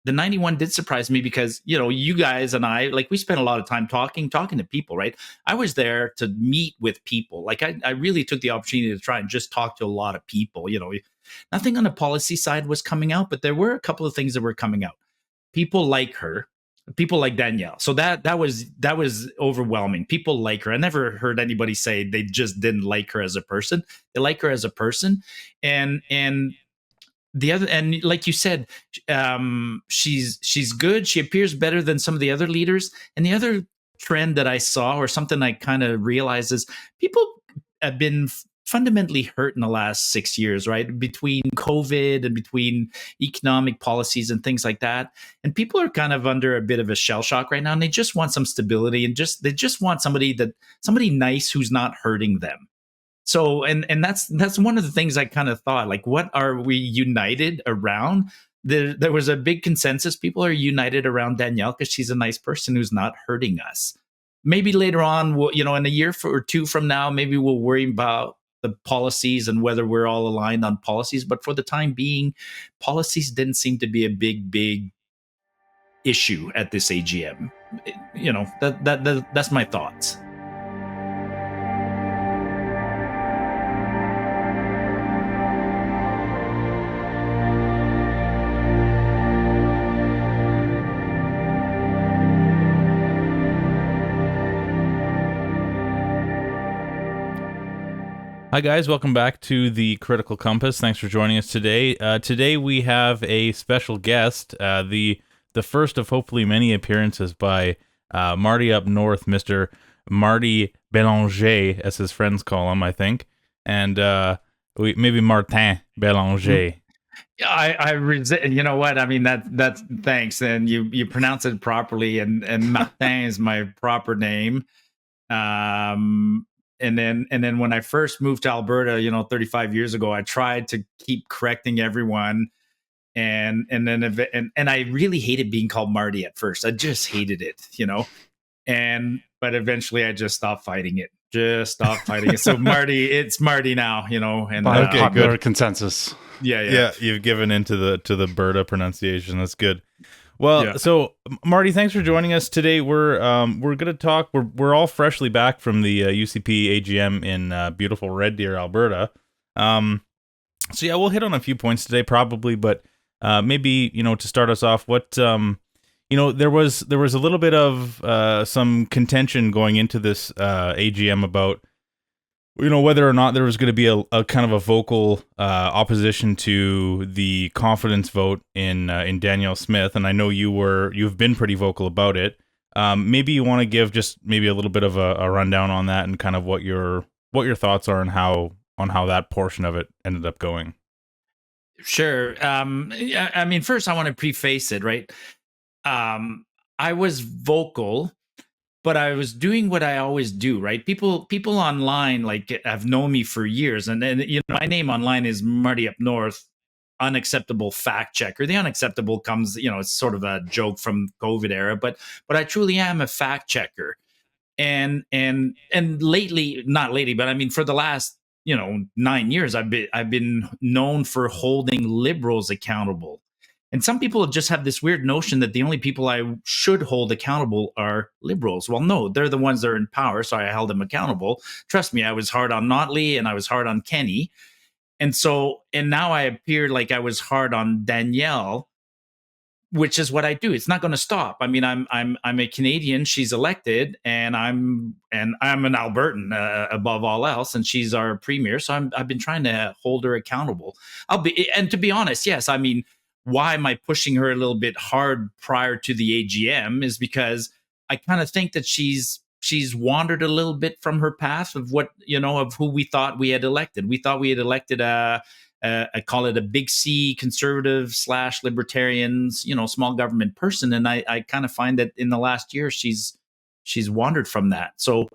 the 91 did surprise me because, you guys and I, like, we spent a lot of time talking to people, right? I was there to meet with people. Like, I really took the opportunity to try and just talk to a lot of people. Nothing on the policy side was coming out, but there were a couple of things that were coming out. People like her, people like Danielle. So that was overwhelming. People like her. I never heard anybody say they just didn't like her as a person. They like her as a person. And the other, and like you said, she's good. She appears better than some of the other leaders. And the other trend that I saw, or something I kind of realized, is people have been fundamentally hurt in the last 6 years, right? Between COVID and between economic policies and things like that. And people are kind of under a bit of a shell shock right now, and they just want some stability, and they just want somebody nice who's not hurting them. So, and that's one of the things I kind of thought, like, what are we united around? There was a big consensus. People are united around Danielle because she's a nice person who's not hurting us. Maybe later on, in a year or two from now, maybe we'll worry about the policies and whether we're all aligned on policies. But for the time being, policies didn't seem to be a big issue at this AGM. That's my thoughts. Hi guys, welcome back to the Critical Compass. Thanks for joining us today. Today we have a special guest, the first of hopefully many appearances by Marty Up North, Mr. Marty Belanger, as his friends call him, I think, and maybe Martin Belanger. I resent. You know what? I mean, that's thanks, and you pronounce it properly, and Martin is my proper name. And then when I first moved to Alberta, 35 years ago, I tried to keep correcting everyone. And I really hated being called Marty at first. I just hated it, but eventually I just stopped fighting it. So Marty, it's Marty now, and by popular consensus. Yeah. You've given into the Berta pronunciation. That's good. Well, yeah. So Marty, thanks for joining us today. We're going to talk. We're all freshly back from the UCP AGM in beautiful Red Deer, Alberta. So yeah, we'll hit on a few points today, probably, but maybe to start us off, what there was a little bit of some contention going into this AGM about whether or not there was going to be a kind of a vocal opposition to the confidence vote in Danielle Smith, and I know you've been pretty vocal about it. Maybe you want to give just maybe a little bit of a rundown on that and kind of what your thoughts are on how that portion of it ended up going. Sure. I mean, first I want to preface it, right? I was vocal, but I was doing what I always do, right? People online like have known me for years, and then my name online is Marty Up North, unacceptable fact checker. The unacceptable comes, it's sort of a joke from COVID era, but I truly am a fact checker. And lately, not lately, but I mean for the last 9 years, I've been known for holding liberals accountable. And some people just have this weird notion that the only people I should hold accountable are liberals. Well, no, they're the ones that are in power, so I held them accountable. Trust me, I was hard on Notley and I was hard on Kenny. And now I appear like I was hard on Danielle, which is what I do. It's not going to stop. I mean, I'm a Canadian. She's elected, and I'm an Albertan above all else, and she's our premier. So I've been trying to hold her accountable. And to be honest, yes, I mean, why am I pushing her a little bit hard prior to the AGM is because I kind of think that she's wandered a little bit from her path of what, of who we thought we had elected. We thought we had elected I call it a big C conservative / libertarians, small government person. And I kind of find that in the last year, she's wandered from that. So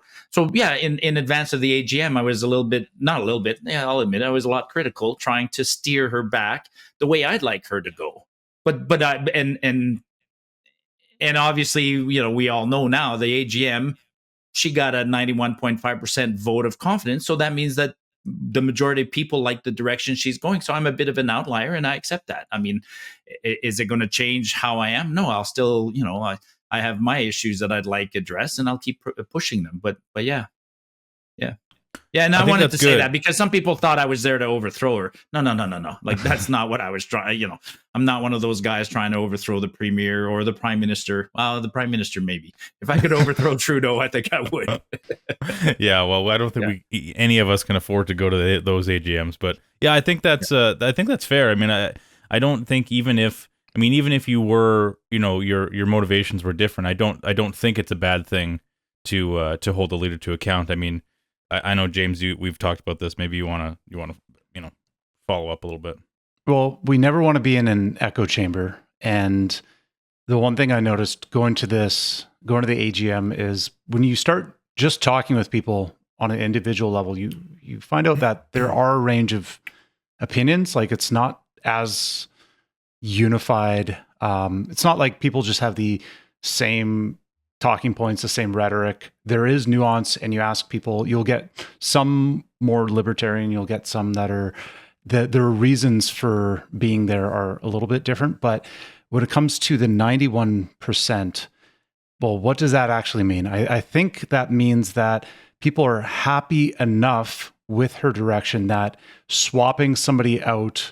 yeah, in advance of the AGM, I was I'll admit I was a lot critical, trying to steer her back the way I'd like her to go. But obviously, we all know now the AGM, she got a 91.5% vote of confidence. So that means that the majority of people like the direction she's going. So I'm a bit of an outlier, and I accept that. I mean, is it going to change how I am? No, I'll still, I have my issues that I'd like addressed, and I'll keep pushing them. But yeah. Yeah, and I wanted to say that because some people thought I was there to overthrow her. No. Like, that's not what I was trying. I'm not one of those guys trying to overthrow the premier or the prime minister. Well, the prime minister, maybe. If I could overthrow Trudeau, I think I would. Yeah, well, I don't think any of us can afford to go to those AGMs. But yeah, I think that's fair. I mean, I don't think even if you were, your motivations were different, I don't think it's a bad thing to hold the leader to account. I mean, I know, James, we've talked about this. Maybe you want to follow up a little bit. Well, we never want to be in an echo chamber. And the one thing I noticed going to the AGM is when you start just talking with people on an individual level, you find out that there are a range of opinions. Like, it's not as unified. It's not like people just have the same talking points, the same rhetoric. There is nuance, and you ask people, you'll get some more libertarian, you'll get some that are, their reasons for being there are a little bit different. But when it comes to the 91%, well, what does that actually mean? I think that means that people are happy enough with her direction that swapping somebody out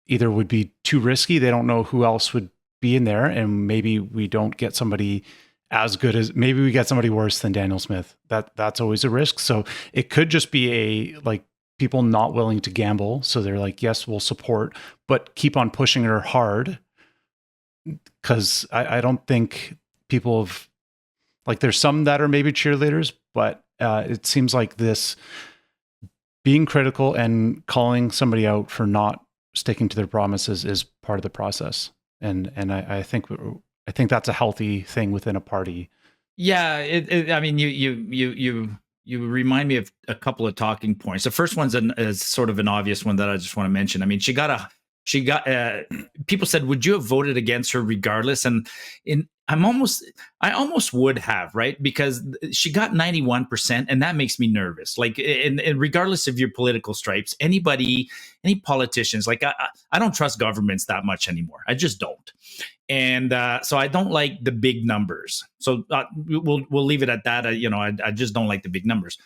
either would be too risky, they don't know who else would be in there, and maybe we don't get somebody as good as, maybe we get somebody worse than Danielle Smith. That's always a risk. So it could just be people not willing to gamble. So they're like, yes, we'll support, but keep on pushing her hard. Cause I don't think people have, there's some that are maybe cheerleaders, but it seems like this being critical and calling somebody out for not sticking to their promises is part of the process. And I think that's a healthy thing within a party. Yeah, I mean, you remind me of a couple of talking points. The first one's is sort of an obvious one that I just want to mention. I mean, she got people said, would you have voted against her regardless? And I almost would have, right? Because she got 91%, and that makes me nervous. Like, and regardless of your political stripes, any politicians, I don't trust governments that much anymore. I just don't. And so I don't like the big numbers. So we'll leave it at that. I just don't like the big numbers.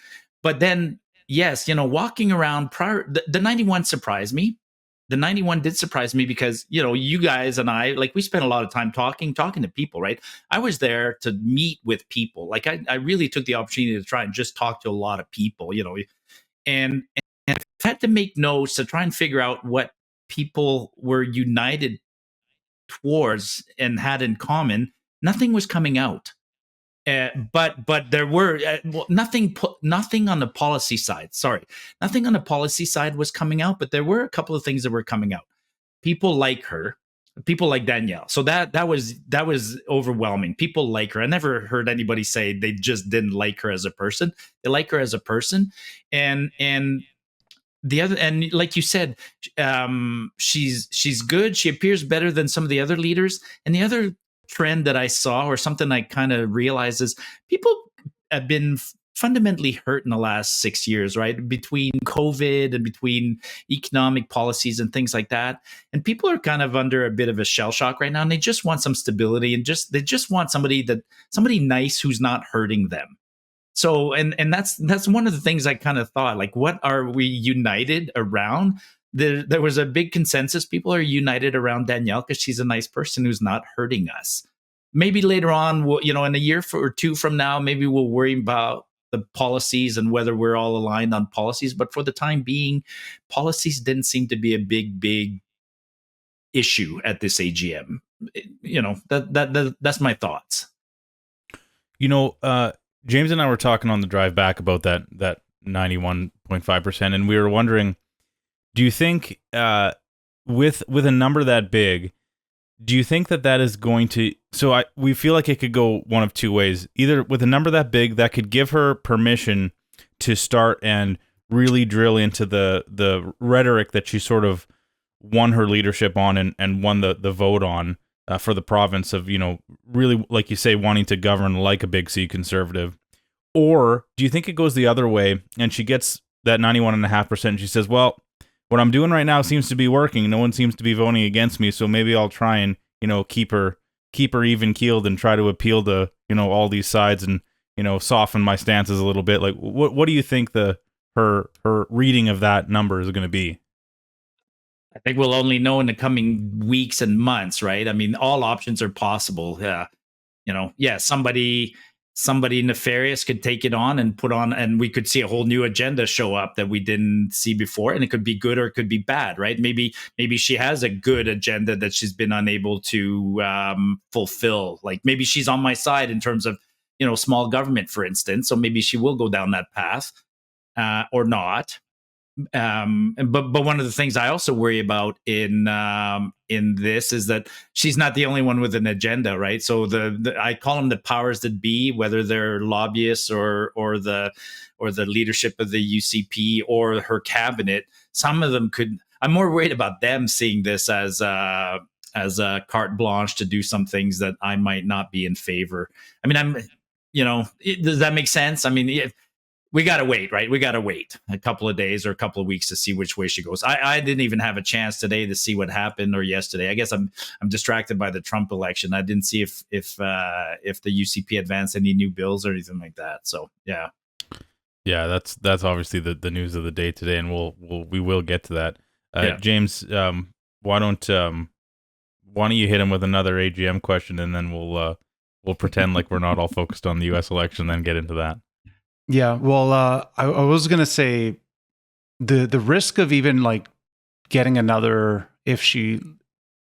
But then, yes, walking around prior, the 91 surprised me. The 91 did surprise me because, you guys and I, we spent a lot of time talking to people, right? I was there to meet with people. I really took the opportunity to try and just talk to a lot of people, and I had to make notes to try and figure out what people were united towards and had in common. Nothing was coming out. But there were nothing on the policy side. Sorry, nothing on the policy side was coming out. But there were a couple of things that were coming out. People like her, people like Danielle. So that was overwhelming. People like her. I never heard anybody say they just didn't like her as a person. They like her as a person, and the other, and like you said, she's good. She appears better than some of the other leaders. And the other trend that I saw, or something I kind of realized, is people have been fundamentally hurt in the last 6 years, right? Between COVID and between economic policies and things like that. And people are kind of under a bit of a shell shock right now, and they just want some stability, and they just want somebody nice who's not hurting them. So, and that's one of the things I kind of thought, what are we united around? There was a big consensus. People are united around Danielle because she's a nice person who's not hurting us. Maybe later on, in a year or two from now, maybe we'll worry about the policies and whether we're all aligned on policies. But for the time being, policies didn't seem to be a big issue at this AGM. That's my thoughts. James and I were talking on the drive back about that 91.5%, and we were wondering, do you think with a number that big, do you think that is going to? So we feel like it could go one of two ways. Either with a number that big, that could give her permission to start and really drill into the rhetoric that she sort of won her leadership on and won the vote on. For the province of, really, like you say, wanting to govern like a big C conservative? Or do you think it goes the other way and she gets that 91.5%. She says, well, what I'm doing right now seems to be working. No one seems to be voting against me, so maybe I'll try and, keep her even keeled and try to appeal to, all these sides and, soften my stances a little bit. Like, what do you think her reading of that number is going to be? I think we'll only know in the coming weeks and months, right? I mean, all options are possible. Yeah, somebody nefarious could take it on and put on, and we could see a whole new agenda show up that we didn't see before, and it could be good or it could be bad, right? Maybe she has a good agenda that she's been unable to fulfill. Like maybe she's on my side in terms of small government, for instance. So maybe she will go down that path or not. But one of the things I also worry about in this is that she's not the only one with an agenda, right? So the I call them the powers that be, whether they're lobbyists or the leadership of the UCP or her cabinet. Some of them could. I'm more worried about them seeing this as a carte blanche to do some things that I might not be in favor. I mean, does that make sense? I mean, we got to wait, right? We got to wait a couple of days or a couple of weeks to see which way she goes. I didn't even have a chance today to see what happened, or yesterday. I guess I'm distracted by the Trump election. I didn't see if the UCP advanced any new bills or anything like that. So yeah, that's obviously the news of the day today, and we will get to that. James, why don't you hit him with another AGM question, and then we'll pretend like we're not all focused on the U.S. election, and then get into that. Yeah, well, I was going to say the risk of even like getting another, if she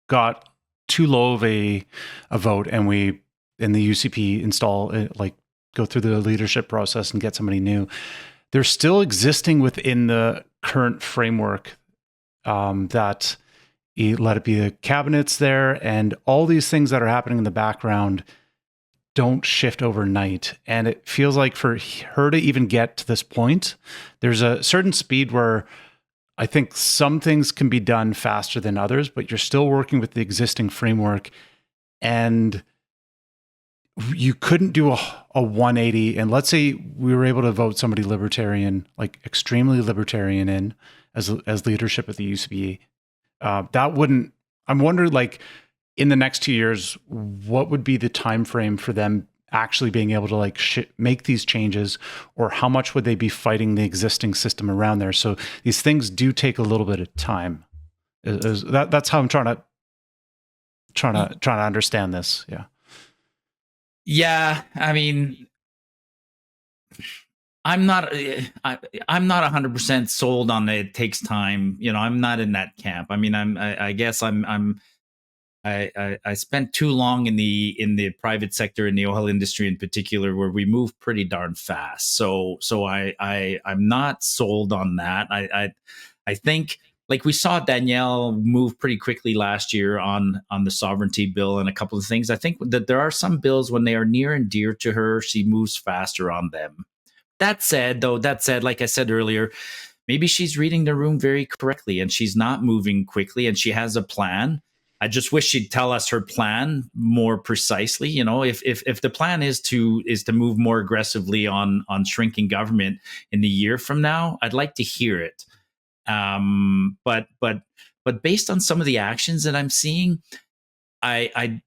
got too low of a vote and we in the UCP install like go through the leadership process and get somebody new, they're still existing within the current framework that let it be the cabinets there and all these things that are happening in the background don't shift overnight. And it feels like for her to even get to this point, there's a certain speed where I think some things can be done faster than others, but you're still working with the existing framework. And you couldn't do a 180. And let's say we were able to vote somebody libertarian, like extremely libertarian in as leadership at the UCP. That wouldn't, I'm wondering, like, in the next 2 years, what would be the time frame for them actually being able to like make these changes, or how much would they be fighting the existing system around there? So these things do take a little bit of time. That's how I'm trying to understand this. Yeah. Yeah, I mean, I'm not 100% sold on it takes time. I'm not in that camp. I mean, I guess I spent too long in the private sector, in the oil industry in particular, where we move pretty darn fast. So I'm not sold on that. I think, like, we saw Danielle move pretty quickly last year on the sovereignty bill and a couple of things. I think that there are some bills, when they are near and dear to her, she moves faster on them. That said, like I said earlier, maybe she's reading the room very correctly and she's not moving quickly and she has a plan. I just wish she'd tell us her plan more precisely. If the plan is to move more aggressively on shrinking government in a year from now, I'd like to hear it. But based on some of the actions that I'm seeing, I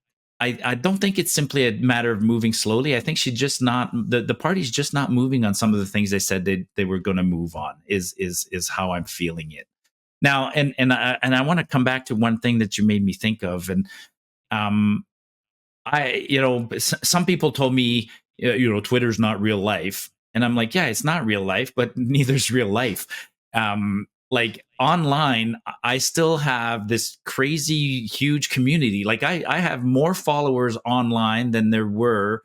don't think it's simply a matter of moving slowly. I think she's just not, the party's just not moving on some of the things they said they were going to move on. Is how I'm feeling it. Now, and I want to come back to one thing that you made me think of, and some people told me, Twitter's not real life, and I'm like, yeah, it's not real life, but neither's real life. Like online, I still have this crazy huge community. Like I have more followers online than there were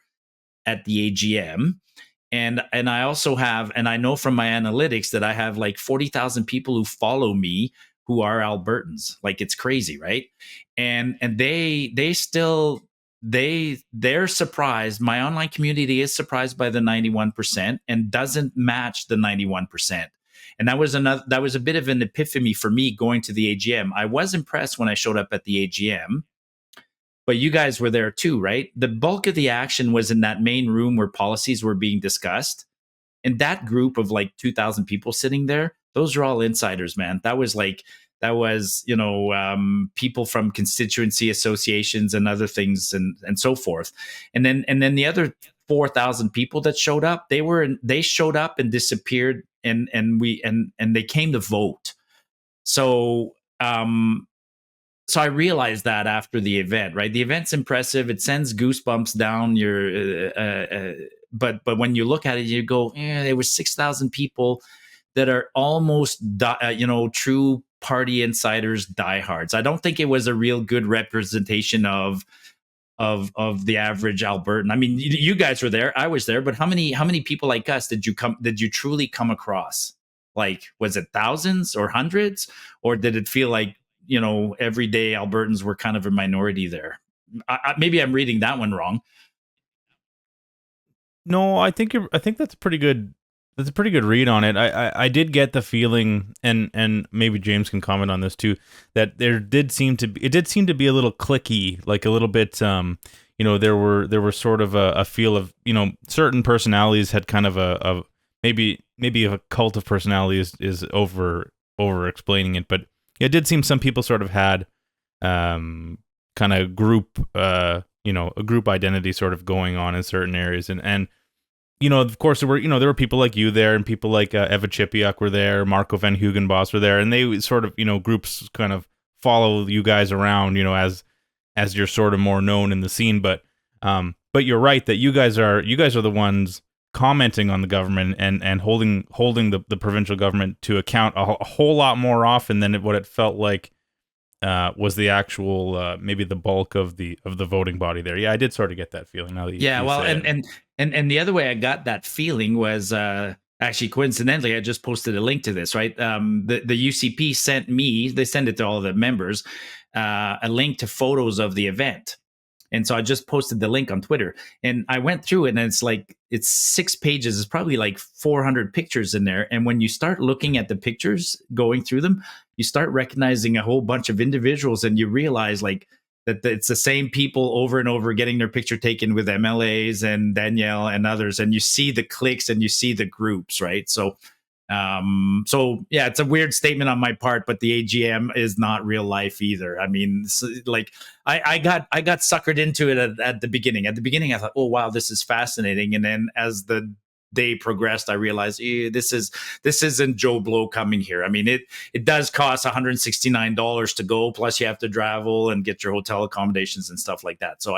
at the AGM. And I also have, and I know from my analytics that I have like 40,000 people who follow me who are Albertans. Like, it's crazy, right? And they're surprised. My online community is surprised by the 91% and doesn't match the 91%. And that was a bit of an epiphany for me going to the AGM. I was impressed when I showed up at the AGM. But you guys were there too, right? The bulk of the action was in that main room where policies were being discussed. And that group of like 2,000 people sitting there, those are all insiders, man. That was people from constituency associations and other things and so forth. And then the other 4,000 people that showed up, they showed up and disappeared, and they came to vote. So so I realized that after the event, right? The event's impressive. It sends goosebumps down your but when you look at it, you go, there was 6,000 people that are almost true party insiders, diehards. I don't think it was a real good representation of the average Albertan. I mean, you guys were there, I was there, but how many people like us did you truly come across? Like, was it thousands or hundreds, or did it feel like, everyday Albertans were kind of a minority there? Maybe I'm reading that one wrong. No, I think that's a pretty good read on it. I did get the feeling, and maybe James can comment on this too, that it did seem to be a little cliquey, like a little bit. There were sort of a feel of, certain personalities had kind of a maybe a cult of personality is over explaining it, but it did seem some people sort of had kind of group a group identity sort of going on in certain areas, and of course there were people like you there, and people like Eva Chipiuk were there, Marco van Hugenbos were there, and they sort of groups kind of follow you guys around, as you're sort of more known in the scene, but you're right that you guys are the ones commenting on the government and holding the provincial government to account a whole lot more often than what it felt like was the actual maybe the bulk of the voting body there. Yeah, I did sort of get that feeling now that you say it. And the other way I got that feeling was actually coincidentally, I just posted a link to this, right? The UCP sent it to all the members, a link to photos of the event. And so I just posted the link on Twitter, and I went through it, and it's 6 pages. It's probably like 400 pictures in there. And when you start looking at the pictures, going through them, you start recognizing a whole bunch of individuals, and you realize like that it's the same people over and over getting their picture taken with MLAs and Danielle and others. And you see the cliques and you see the groups, right? So yeah, it's a weird statement on my part, but the AGM is not real life either. I mean, like I got suckered into it at the beginning. At the beginning, I thought, oh wow, this is fascinating. And then as the day progressed, I realized this isn't Joe Blow coming here. I mean, it does cost $169 to go, plus you have to travel and get your hotel accommodations and stuff like that. So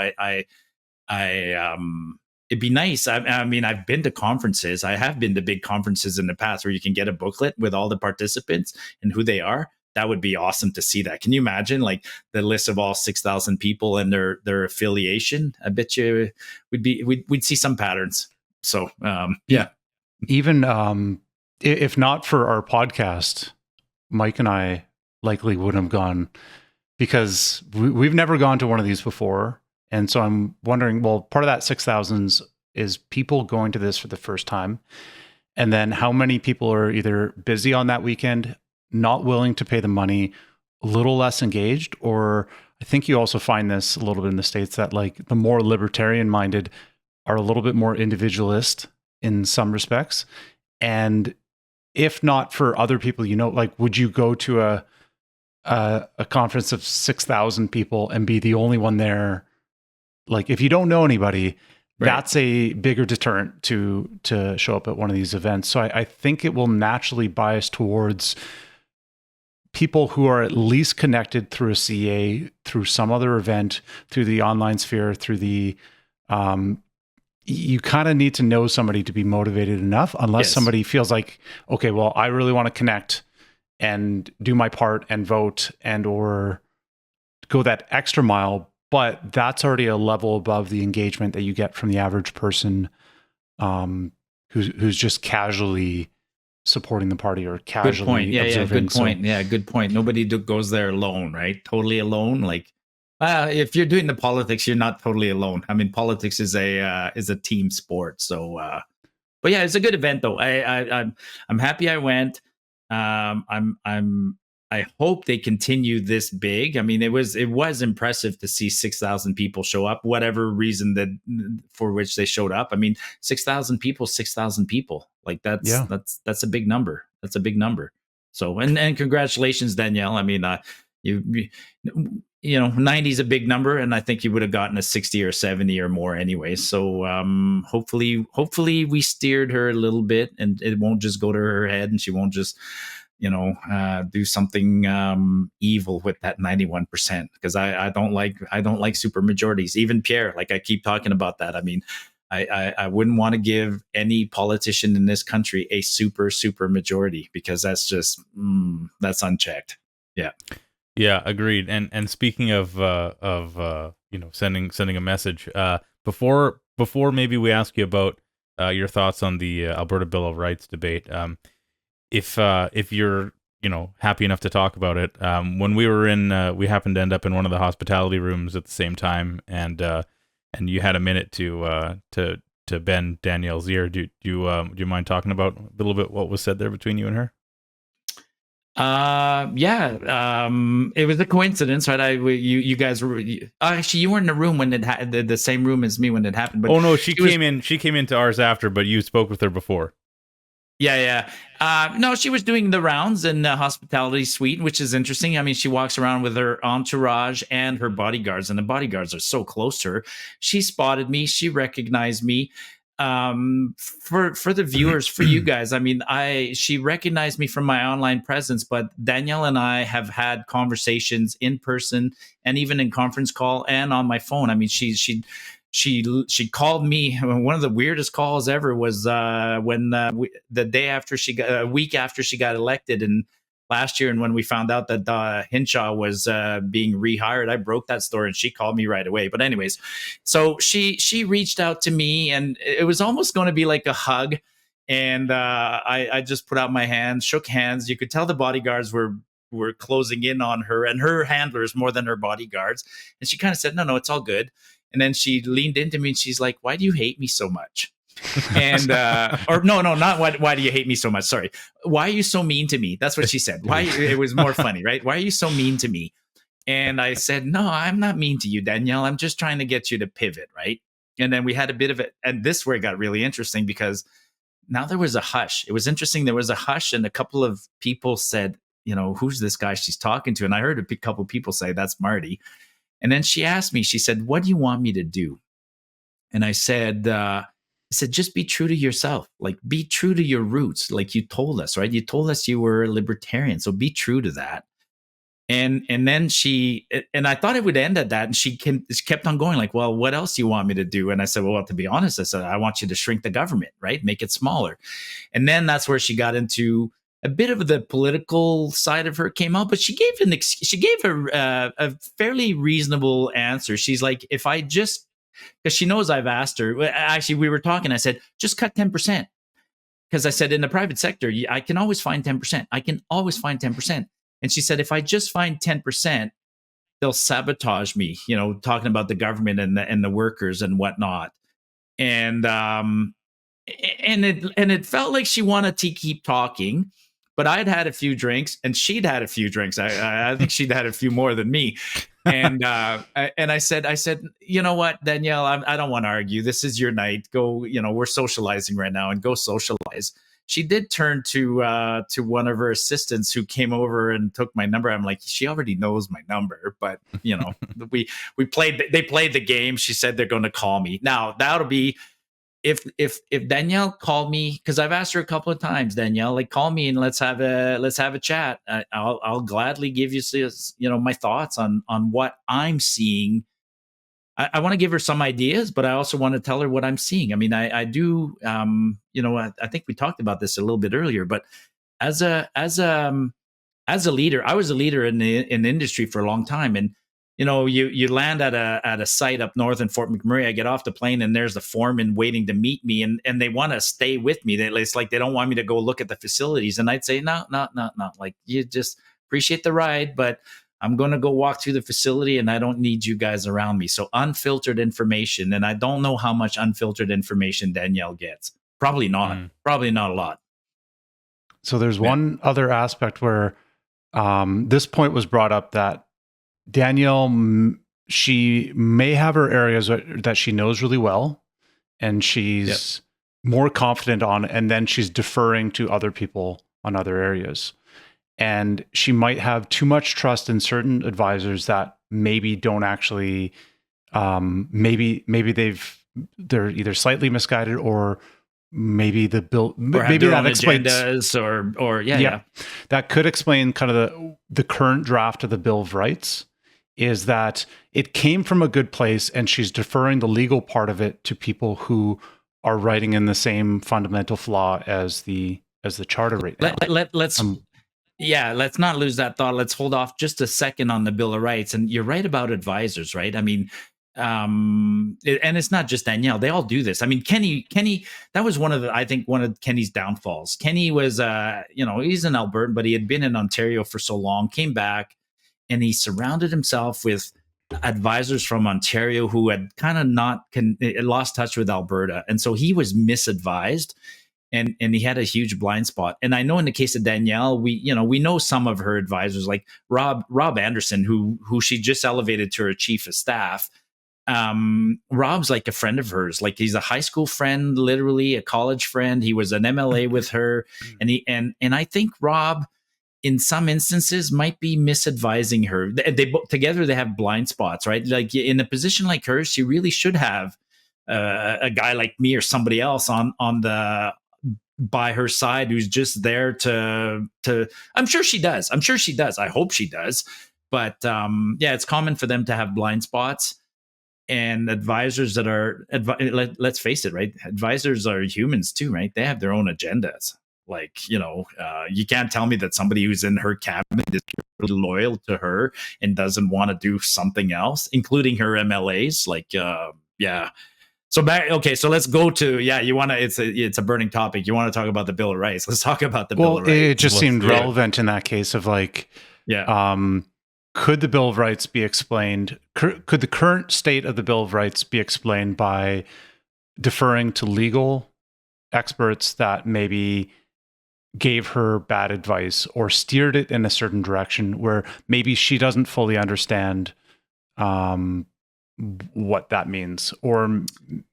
it'd be nice. I mean, I've been to conferences. I have been to big conferences in the past where you can get a booklet with all the participants and who they are. That would be awesome to see that. Can you imagine like the list of all 6,000 people and their affiliation? I bet you we'd see some patterns. So, yeah. Even if not for our podcast, Mike and I likely wouldn't have gone, because we've never gone to one of these before. And so I'm wondering, well, part of that 6,000 is people going to this for the first time. And then how many people are either busy on that weekend, not willing to pay the money, a little less engaged, or I think you also find this a little bit in the States that like the more libertarian minded are a little bit more individualist in some respects. And if not for other people, like, would you go to a conference of 6,000 people and be the only one there? Like, if you don't know anybody, right, that's a bigger deterrent to show up at one of these events. So I think it will naturally bias towards people who are at least connected through a CA, through some other event, through the online sphere, through the you kind of need to know somebody to be motivated enough, unless somebody feels like, okay, well, I really want to connect and do my part and vote and or go that extra mile. But that's already a level above the engagement that you get from the average person who's just casually supporting the party or casually observing. Good point. Nobody goes there alone, right? Totally alone. Like, if you're doing the politics, you're not totally alone. I mean, politics is a team sport. So, but yeah, it's a good event though. I'm happy I went. I'm I hope they continue this big. I mean, it was impressive to see 6,000 people show up, whatever reason that for which they showed up. I mean, 6,000 people, 6,000 people. Like that's a big number. That's a big number. So and congratulations, Danielle. I mean, you you know, 90 is a big number, and I think you would have gotten a 60 or 70 or more anyway. So hopefully we steered her a little bit, and it won't just go to her head, and she won't just, you know, do something evil with that 91%. Because I don't like super majorities. Even Pierre, like I keep talking about that. I mean, I wouldn't want to give any politician in this country a super majority, because that's just that's unchecked. Yeah. Yeah, agreed. And speaking of you know, sending a message, before maybe we ask you about your thoughts on the Alberta Bill of Rights debate, if you're, you know, happy enough to talk about it, when we were in, we happened to end up in one of the hospitality rooms at the same time, and you had a minute to bend Danielle's ear. Do you mind talking about a little bit what was said there between you and her? Yeah. It was a coincidence, right? You guys were actually, you weren't in the room when it had the same room as me when it happened. But oh no, she came into ours after, but you spoke with her before. Yeah. No, she was doing the rounds in the hospitality suite, which is interesting. I mean, she walks around with her entourage and her bodyguards, and the bodyguards are so close to her. She spotted me. She recognized me. For the viewers, for you guys, I mean, she recognized me from my online presence, but Danielle and I have had conversations in person and even in conference call and on my phone. I mean, she called me. One of the weirdest calls ever was when the day after a week after she got elected, and last year, and when we found out that Hinshaw was being rehired, I broke that story, and she called me right away. But anyways, so she reached out to me, and it was almost going to be like a hug. And I just put out my hands, shook hands. You could tell the bodyguards were closing in on her, and her handlers more than her bodyguards. And she kind of said, no, it's all good. And then she leaned into me and she's like, why do you hate me so much? And or no, not why do you hate me so much? Sorry. Why are you so mean to me? That's what she said. Why? It was more funny, right? Why are you so mean to me? And I said, no, I'm not mean to you, Danielle. I'm just trying to get you to pivot, right? And then we had a bit of it. And this where it got really interesting, because now there was a hush. It was interesting. There was a hush, and a couple of people said, you know, who's this guy she's talking to? And I heard a couple of people say, that's Marty. And then she asked me, she said, what do you want me to do? And I said, just be true to yourself. Like, be true to your roots. Like you told us, right? You told us you were a libertarian. So be true to that. And then and I thought it would end at that. And she kept on going like, well, what else do you want me to do? And I said, well, to be honest, I said, I want you to shrink the government, right? Make it smaller. And then that's where she got into a bit of the political side of her came out, but she gave a fairly reasonable answer. She's like, if I just, because she knows I've asked her, actually, we were talking, I said, just cut 10%. Because I said, in the private sector, I can always find 10%. I can always find 10%. And she said, if I just find 10%, they'll sabotage me, you know, talking about the government and the workers and whatnot. And it felt like she wanted to keep talking. But I'd had a few drinks, and she'd had a few drinks. I think she'd had a few more than me. And I said, you know what, Danielle, I don't want to argue. This is your night. Go, you know, we're socializing right now, and go socialize. She did turn to one of her assistants who came over and took my number. I'm like, she already knows my number, but you know, they played the game. She said they're going to call me. Now that'll be, if Danielle called me, because I've asked her a couple of times, Danielle, like, call me and let's have a chat. I'll gladly give you, you know, my thoughts on what I'm seeing. I want to give her some ideas, but I also want to tell her what I'm seeing. I mean, I do, you know, I think we talked about this a little bit earlier, but as a leader, I was a leader in the industry for a long time, and you know, you land at a site up north in Fort McMurray. I get off the plane, and there's the foreman waiting to meet me, and they want to stay with me. It's like they don't want me to go look at the facilities, and I'd say, no, like, you just appreciate the ride, but I'm going to go walk through the facility, and I don't need you guys around me. So unfiltered information, and I don't know how much unfiltered information Danielle gets. Probably not. Probably not a lot. So there's one other aspect where this point was brought up that Danielle, she may have her areas that she knows really well, and she's more confident on, and then she's deferring to other people on other areas. And she might have too much trust in certain advisors that maybe don't actually, maybe they're either slightly misguided, or maybe the bill, maybe that explains agendas, or that could explain kind of the current draft of the Bill of Rights, is that it came from a good place, and she's deferring the legal part of it to people who are writing in the same fundamental flaw as the charter right now. Let's not lose that thought. Let's hold off just a second on the Bill of Rights. And you're right about advisors, right? I mean, and it's not just Danielle. They all do this. I mean, Kenny, that was one of Kenny's downfalls. Kenny was, he's an Albertan, but he had been in Ontario for so long, came back, and he surrounded himself with advisors from Ontario who had kind of lost touch with Alberta. And so he was misadvised. And he had a huge blind spot. And I know in the case of Danielle, we know some of her advisors, like Rob Anderson, who she just elevated to her chief of staff. Rob's like a friend of hers. Like, he's a high school friend, literally a college friend. He was an MLA with her, and I think Rob, in some instances, might be misadvising her. They together they have blind spots, right? Like, in a position like hers, she really should have a guy like me or somebody else on the by her side, who's just there to I'm sure she does. I hope she does. But it's common for them to have blind spots, and advisors that are let's face it, right? Advisors are humans too, right? They have their own agendas. Like, you can't tell me that somebody who's in her cabinet is really loyal to her and doesn't want to do something else, including her MLAs. Like, So let's go to you want to. It's a burning topic. You want to talk about the Bill of Rights? Let's talk about the Bill of Rights. It just seemed relevant in that case of like, could the Bill of Rights be explained? Could the current state of the Bill of Rights be explained by deferring to legal experts that maybe gave her bad advice or steered it in a certain direction where maybe she doesn't fully understand what that means, or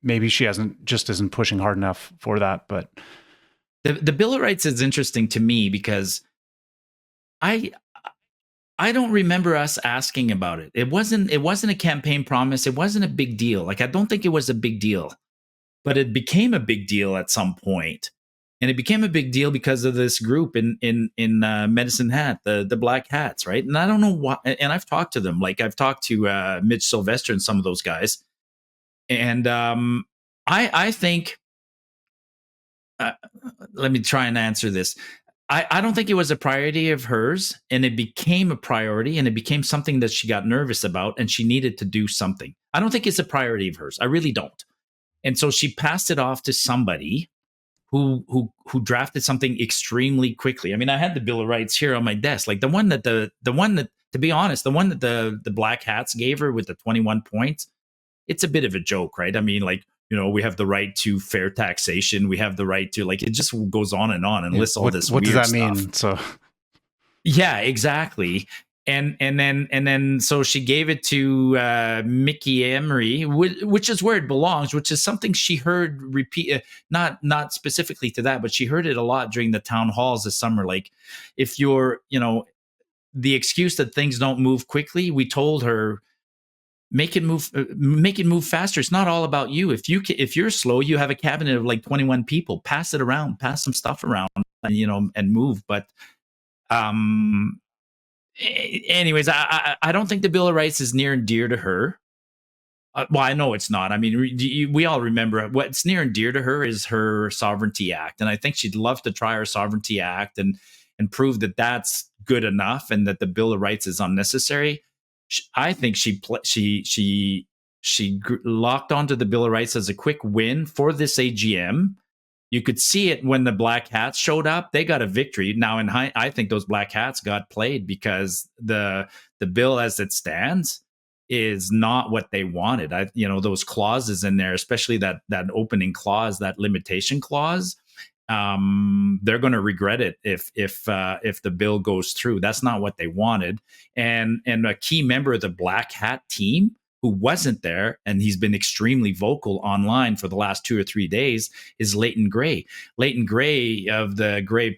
maybe she isn't pushing hard enough for that. But the Bill of Rights is interesting to me because I don't remember us asking about it. It wasn't a campaign promise. It wasn't a big deal. Like, I don't think it was a big deal, but it became a big deal at some point. And it became a big deal because of this group in Medicine Hat, the Black Hats, right? And I don't know why. And I've talked to them. Like, I've talked to Mitch Sylvester and some of those guys. And I think, let me try and answer this. I don't think it was a priority of hers, and it became a priority, and it became something that she got nervous about, and she needed to do something. I don't think it's a priority of hers. I really don't. And so she passed it off to somebody who drafted something extremely quickly. I mean, I had the Bill of Rights here on my desk, like the one that to be honest, the one that the Black Hats gave her with the 21 points. It's a bit of a joke, right? I mean, like, we have the right to fair taxation. We have the right to, like, it just goes on and lists all this. What weird does that stuff. mean? So, yeah, exactly. And then so she gave it to Mickey Emery, which is where it belongs, which is something she heard repeat, not specifically to that, but she heard it a lot during the town halls this summer. Like, if you're, the excuse that things don't move quickly, we told her, make it move faster. It's not all about you. If you're slow, you have a cabinet of like 21 people. Pass it around, pass some stuff around, and move. But anyways, I don't think the Bill of Rights is near and dear to her. Well, I know it's not. I mean, we all remember what's near and dear to her is her Sovereignty Act, and I think she'd love to try her Sovereignty Act and prove that that's good enough and that the Bill of Rights is unnecessary. I think she locked onto the Bill of Rights as a quick win for this AGM. You could see it when the Black Hats showed up. They got a victory. Now, I think those Black Hats got played because the bill as it stands is not what they wanted. Those clauses in there, especially that opening clause, that limitation clause, they're going to regret it if the bill goes through. That's not what they wanted. And a key member of the Black Hat team who wasn't there, and he's been extremely vocal online for the last 2 or 3 days, is Leighton Gray. Leighton Gray of the Gray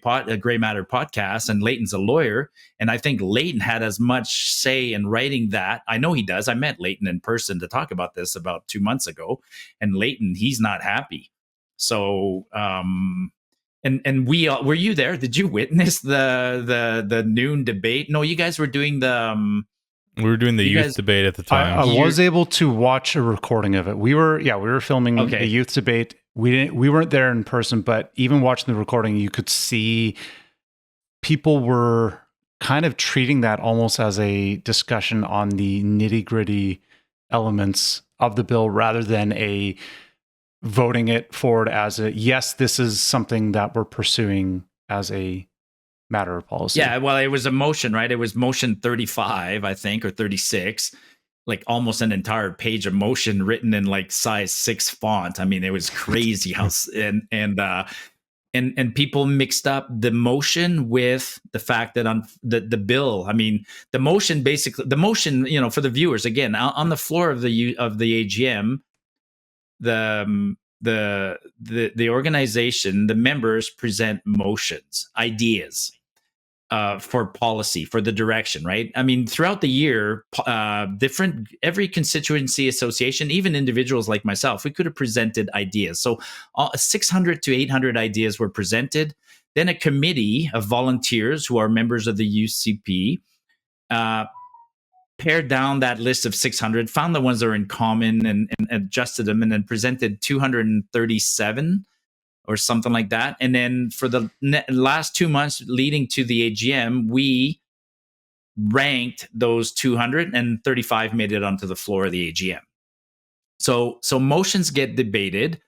Matter podcast, and Leighton's a lawyer, and I think Leighton had as much say in writing that. I know he does. I met Leighton in person to talk about this about 2 months ago, and Leighton, he's not happy. So, and were you there? Did you witness the noon debate? No, you guys were doing the. We were doing the youth debate at the time. I was able to watch a recording of it. We were filming the youth debate. We weren't there in person, but even watching the recording, you could see people were kind of treating that almost as a discussion on the nitty-gritty elements of the bill rather than a voting it forward as a, yes, this is something that we're pursuing as a matter of policy. Yeah, well, it was a motion, right? It was motion 35, I think, or 36, like almost an entire page of motion written in like size 6 font. I mean, it was crazy how and people mixed up the motion with the fact that on the bill. I mean, the motion, you know, for the viewers, again, on the floor of the AGM, the organization, the members present motions, ideas for policy, for the direction, right? I mean, throughout the year, every constituency association, even individuals like myself, we could have presented ideas. So 600 to 800 ideas were presented. Then a committee of volunteers who are members of the UCP pared down that list of 600, found the ones that are in common and adjusted them, and then presented 237 or something like that. And then for the last 2 months leading to the AGM, we ranked those 235 made it onto the floor of the AGM. So motions get debated,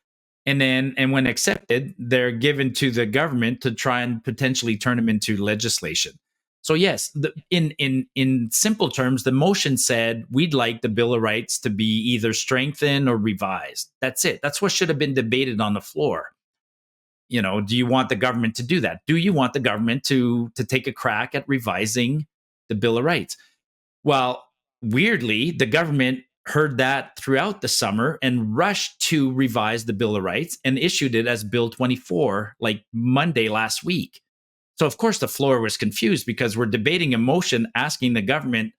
and when accepted, they're given to the government to try and potentially turn them into legislation. So yes, in simple terms, the motion said we'd like the Bill of Rights to be either strengthened or revised. That's it. That's what should have been debated on the floor. You know, do you want the government to do that? Do you want the government to take a crack at revising the Bill of Rights? Well, weirdly, the government heard that throughout the summer and rushed to revise the Bill of Rights and issued it as Bill 24, like Monday last week. So, of course, the floor was confused because we're debating a motion asking the government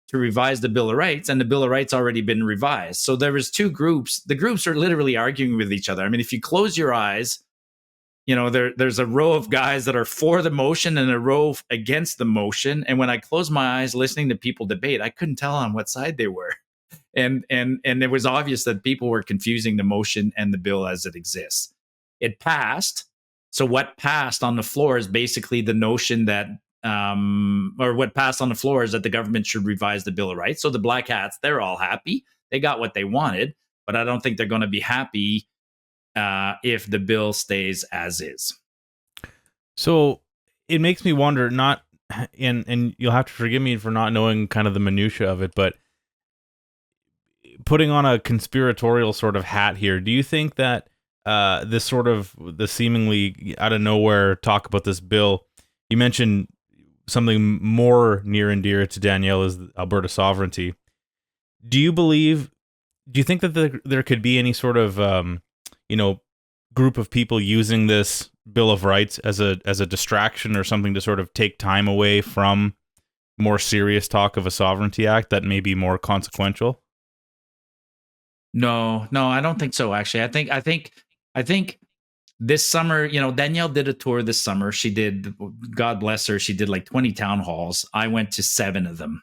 to revise the Bill of Rights, and the Bill of Rights already been revised. So there was two groups. The groups are literally arguing with each other. I mean, if you close your eyes, you know, there's a row of guys that are for the motion and a row against the motion. And when I closed my eyes listening to people debate, I couldn't tell on what side they were. And it was obvious that people were confusing the motion and the bill as it exists. It passed. So what passed on the floor is basically the notion that, or what passed on the floor is that the government should revise the Bill of Rights. So the Black Hats, they're all happy. They got what they wanted, but I don't think they're going to be happy if the bill stays as is. So it makes me wonder, and you'll have to forgive me for not knowing kind of the minutia of it, but putting on a conspiratorial sort of hat here, do you think that this sort of the seemingly out of nowhere talk about this bill, you mentioned something more near and dear to Danielle is Alberta sovereignty. Do you think that there could be any sort of group of people using this Bill of Rights as a distraction or something to sort of take time away from more serious talk of a sovereignty act that may be more consequential? No, I don't think so. Actually, I think this summer, Danielle did a tour this summer. She did, God bless her, she did like 20 town halls. I went to 7 of them.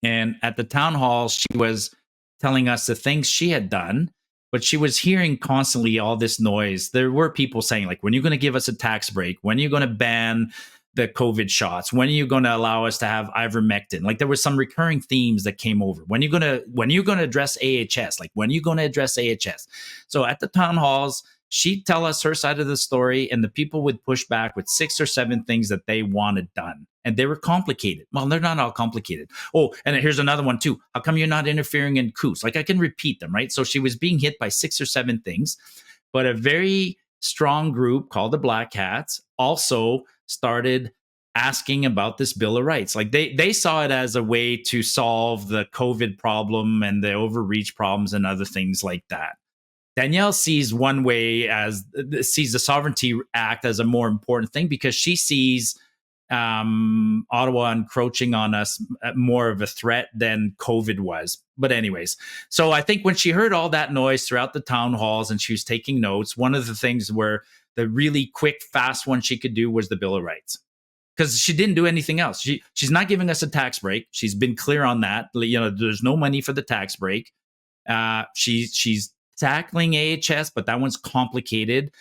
And at the town halls, she was telling us the things she had done, but she was hearing constantly all this noise. There were people saying, like, when are you going to give us a tax break? When are you going to ban the COVID shots? When are you going to allow us to have ivermectin? Like, there were some recurring themes that came over. When are you going to address AHS? Like, when are you going to address AHS? So at the town halls, she'd tell us her side of the story, and the people would push back with 6 or 7 things that they wanted done. And they were complicated. Well, they're not all complicated. Oh, and here's another one too. How come you're not interfering in coups? Like, I can repeat them, right? So she was being hit by 6 or 7 things, but a very strong group called the Black Hats also started asking about this Bill of Rights. Like they saw it as a way to solve the COVID problem and the overreach problems and other things like that. Danielle sees sees the Sovereignty Act as a more important thing because she sees Ottawa encroaching on us more of a threat than COVID was. But anyways, so I think when she heard all that noise throughout the town halls and she was taking notes, one of the things where the really quick, fast one she could do was the Bill of Rights. Because she didn't do anything else. She's not giving us a tax break. She's been clear on that. There's no money for the tax break. She's tackling AHS, but that one's complicated.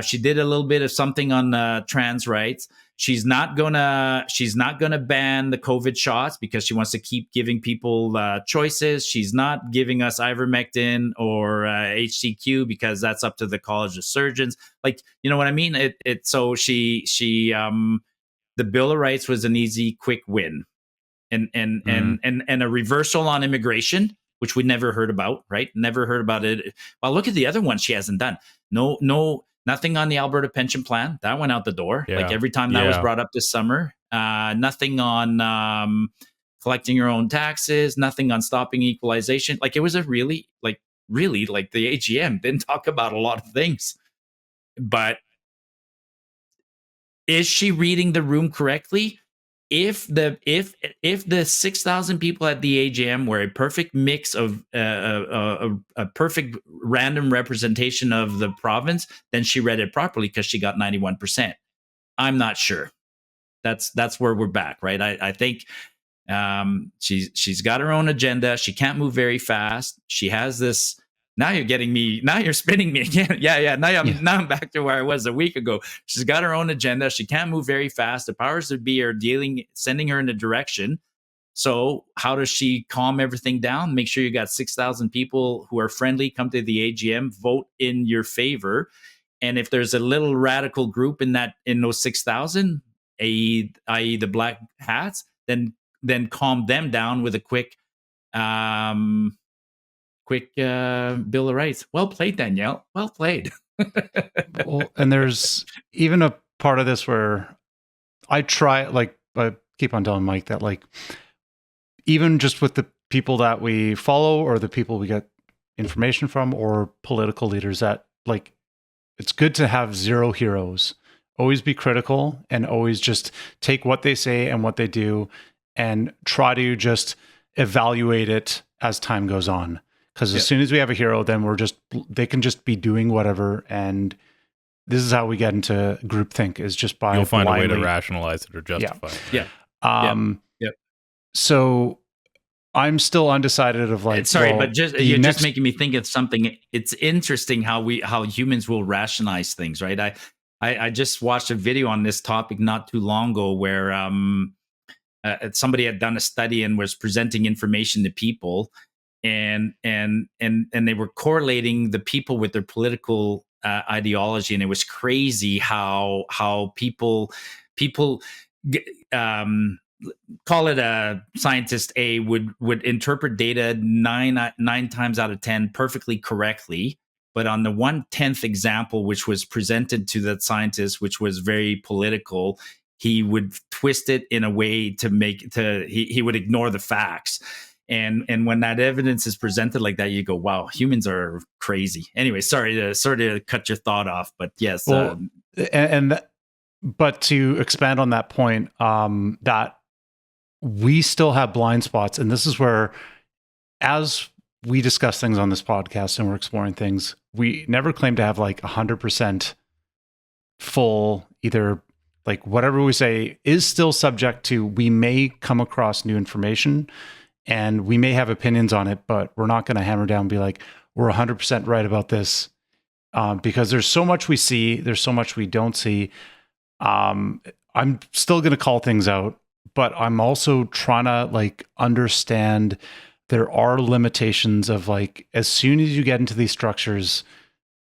She did a little bit of something on trans rights. She's not gonna ban the COVID shots because she wants to keep giving people choices. She's not giving us ivermectin or HCQ because that's up to the College of Surgeons. Like, you know what I mean? The Bill of Rights was an easy, quick win, and a reversal on immigration, which we never heard about, right? Never heard about it. Well, look at the other one she hasn't done. Nothing on the Alberta pension plan. That went out the door. Yeah. Like every time that was brought up this summer. Nothing on collecting your own taxes. Nothing on stopping equalization. Like it was a really the AGM didn't talk about a lot of things. But is she reading the room correctly? If the 6,000 people at the AGM were a perfect mix of a perfect random representation of the province, then she read it properly because she got 91%. I'm not sure. That's where we're back, right? I think she's got her own agenda. She can't move very fast. She has this. Now you're getting me. Now you're spinning me again. Yeah. Now I'm back to where I was a week ago. She's got her own agenda. She can't move very fast. The powers that be are sending her in a direction. So how does she calm everything down? Make sure you got 6,000 people who are friendly, come to the AGM, vote in your favor. And if there's a little radical group in those 6,000, i.e. the Black Hats, then calm them down with a quick Bill of Rights. Well played, Danielle. Well played. Well, and there's even a part of this where I keep on telling Mike that, like, even just with the people that we follow or the people we get information from or political leaders, that, like, it's good to have zero heroes. Always be critical and always just take what they say and what they do and try to just evaluate it as time goes on. Because as soon as we have a hero, then they can just be doing whatever. And this is how we get into groupthink, is just by you'll find a way to rationalize it or justify it. Yeah. So I'm still undecided of, like, but you're just making me think of something. It's interesting how humans will rationalize things, right? I just watched a video on this topic not too long ago where somebody had done a study and was presenting information to people. And they were correlating the people with their political ideology, and it was crazy how people call it a scientist A would interpret data nine times out of 10 perfectly correctly, but on the 1/10th example, which was presented to that scientist, which was very political, he would twist it in a way he would ignore the facts. And when that evidence is presented like that, you go, wow, humans are crazy. Anyway, sorry to cut your thought off, but yes. Well, but to expand on that point, that we still have blind spots. And this is where, as we discuss things on this podcast and we're exploring things, we never claim to have like 100% full, either, like, whatever we say is still subject to, we may come across new information and we may have opinions on it, but we're not going to hammer down and be like, we're 100% right about this, because there's so much we see, there's so much we don't see. I'm still going to call things out, but I'm also trying to, like, understand there are limitations of, like, as soon as you get into these structures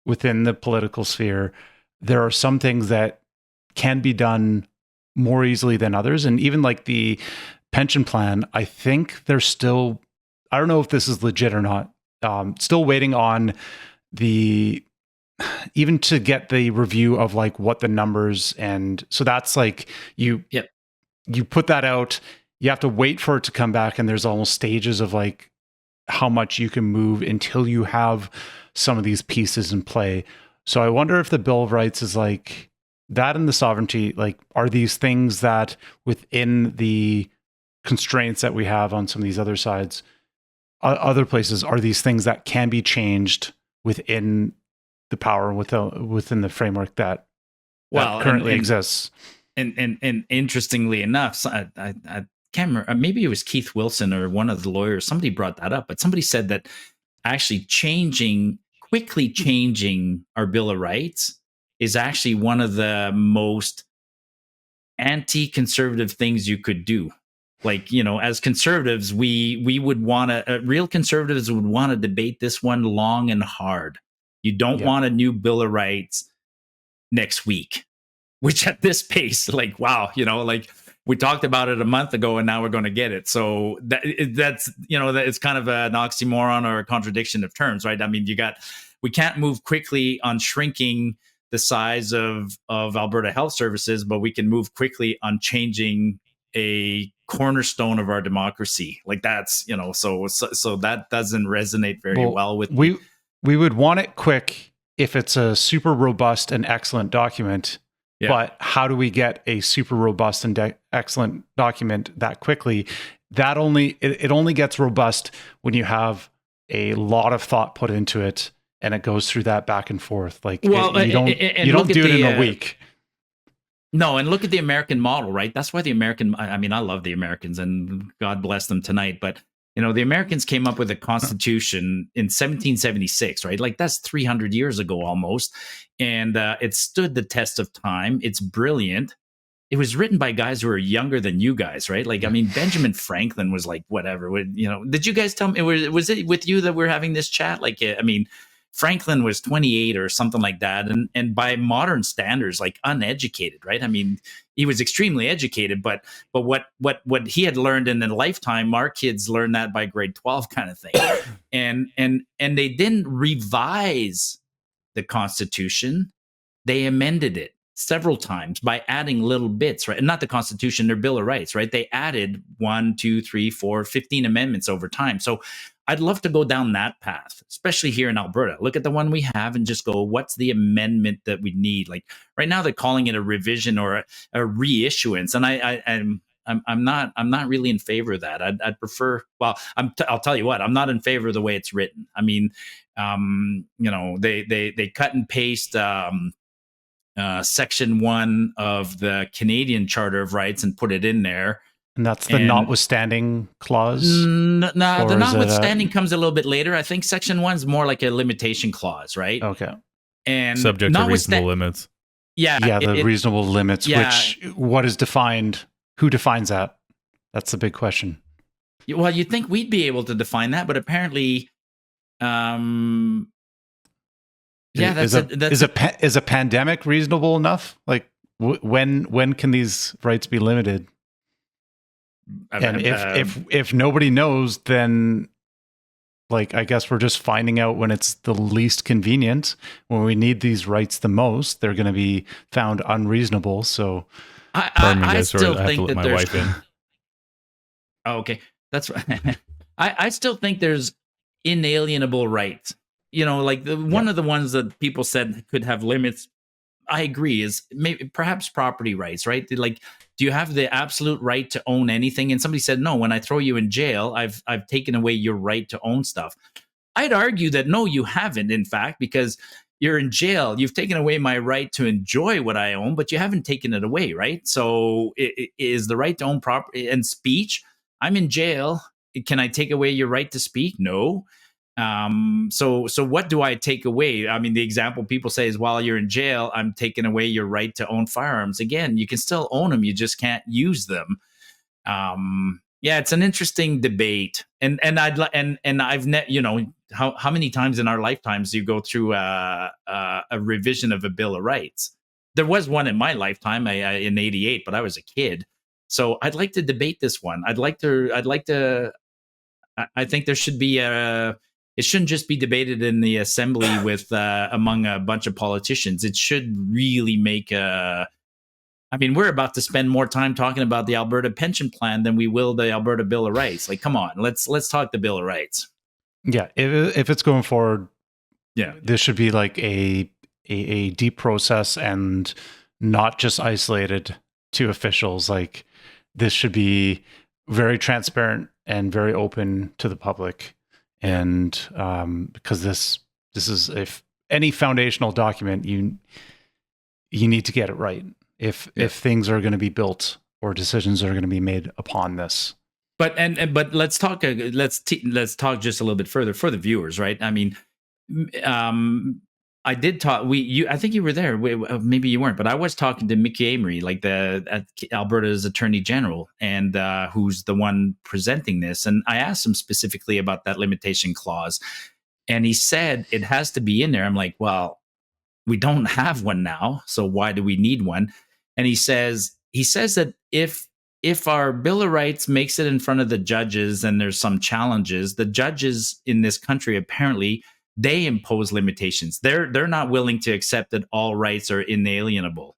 within the political sphere, there are some things that can be done more easily than others. And even like the pension plan, I think they're still, I don't know if this is legit or not, still waiting on the even to get the review of like what the numbers, and so that's like you put that out, you have to wait for it to come back, and there's almost stages of like how much you can move until you have some of these pieces in play. So I wonder if the Bill of Rights is like that, and the sovereignty, like, are these things that within the constraints that we have on some of these other sides, other places, are these things that can be changed within the power, within the framework that currently exists? And interestingly enough, I can't remember, maybe it was Keith Wilson or one of the lawyers, somebody brought that up, but somebody said that actually quickly changing our Bill of Rights is actually one of the most anti-conservative things you could do. Like, as conservatives, we would want to, real conservatives would want to debate this one long and hard. You don't want a new Bill of Rights next week, which at this pace, like, wow, like we talked about it a month ago and now we're going to get it. So that's, that it's kind of an oxymoron or a contradiction of terms, right? I mean, we can't move quickly on shrinking the size of Alberta Health Services, but we can move quickly on changing a cornerstone of our democracy. Like that's, so that doesn't resonate very well with we would want it quick if it's a super robust and excellent document. Yeah. But how do we get a super robust and excellent document that quickly? That it only gets robust when you have a lot of thought put into it and it goes through that back and forth. Like, you don't do it in a week. No, and look at the American model, right? That's why I love the Americans and God bless them tonight, but the Americans came up with a constitution in 1776, right? Like that's 300 years ago almost. And it stood the test of time. It's brilliant. It was written by guys who are younger than you guys, right? Like, I mean, Benjamin Franklin was like, whatever, did you guys tell me, was it with you that we're having this chat? Like, I mean, Franklin was 28 or something like that. And by modern standards, like uneducated, right? I mean, he was extremely educated, but what he had learned in a lifetime, our kids learned that by grade 12 kind of thing. And they didn't revise the Constitution. They amended it several times by adding little bits, right? And not the Constitution, their Bill of Rights, right? They added 1, 2, 3, 4, 15 amendments over time. So I'd love to go down that path, especially here in Alberta. Look at the one we have and just go, what's the amendment that we need? Like right now, they're calling it a revision or a reissuance, and I'm not really in favor of that. I'd prefer. Well, I'll tell you what, I'm not in favor of the way it's written. I mean, they cut and paste Section 1 of the Canadian Charter of Rights and put it in there. And that's the notwithstanding clause? No, the notwithstanding comes a little bit later. I think Section 1 is more like a limitation clause, right? Okay. And subject to reasonable limits. Yeah. Yeah, the reasonable limits, which what is defined? Who defines that? That's the big question. Well, you'd think we'd be able to define that, but apparently, is a pandemic reasonable enough? Like, when can these rights be limited? And if nobody knows, then like I guess we're just finding out when it's the least convenient. When we need these rights the most, they're going to be found unreasonable. So I still think that my wife in. Oh, okay, that's right. I still think there's inalienable rights. Like one of the ones that people said could have limits. I agree, is maybe perhaps property rights, right? Like, do you have the absolute right to own anything? And somebody said, no, when I throw you in jail, I've taken away your right to own stuff. I'd argue that no, you haven't, in fact, because you're in jail. You've taken away my right to enjoy what I own, but you haven't taken it away, right? So it is the right to own property and speech. I'm in jail. Can I take away your right to speak? No. So what do I take away? I mean, the example people say is while you're in jail, I'm taking away your right to own firearms. Again, you can still own them. You just can't use them. It's an interesting debate. And I've how many times in our lifetimes do you go through a revision of a Bill of Rights? There was one in my lifetime in '88, but I was a kid. So I'd like to debate this one. I think there should be It shouldn't just be debated in the assembly with among a bunch of politicians. It should really make a. I mean, we're about to spend more time talking about the Alberta pension plan than we will the Alberta Bill of Rights. Like, come on, let's talk the Bill of Rights. Yeah, if it's going forward, yeah, this should be like a deep process and not just isolated to officials. Like, this should be very transparent and very open to the public. And because this is, if any foundational document, you need to get it right if things are going to be built or decisions are going to be made upon this. But let's talk talk just a little bit further for the viewers, right? I mean, I did talk. I think you were there. Maybe you weren't, but I was talking to Mickey Amory, like Alberta's Attorney General, and who's the one presenting this. And I asked him specifically about that limitation clause, and he said it has to be in there. I'm like, well, we don't have one now, so why do we need one? And he says that if our Bill of Rights makes it in front of the judges and there's some challenges, the judges in this country apparently they impose limitations. They're not willing to accept that all rights are inalienable.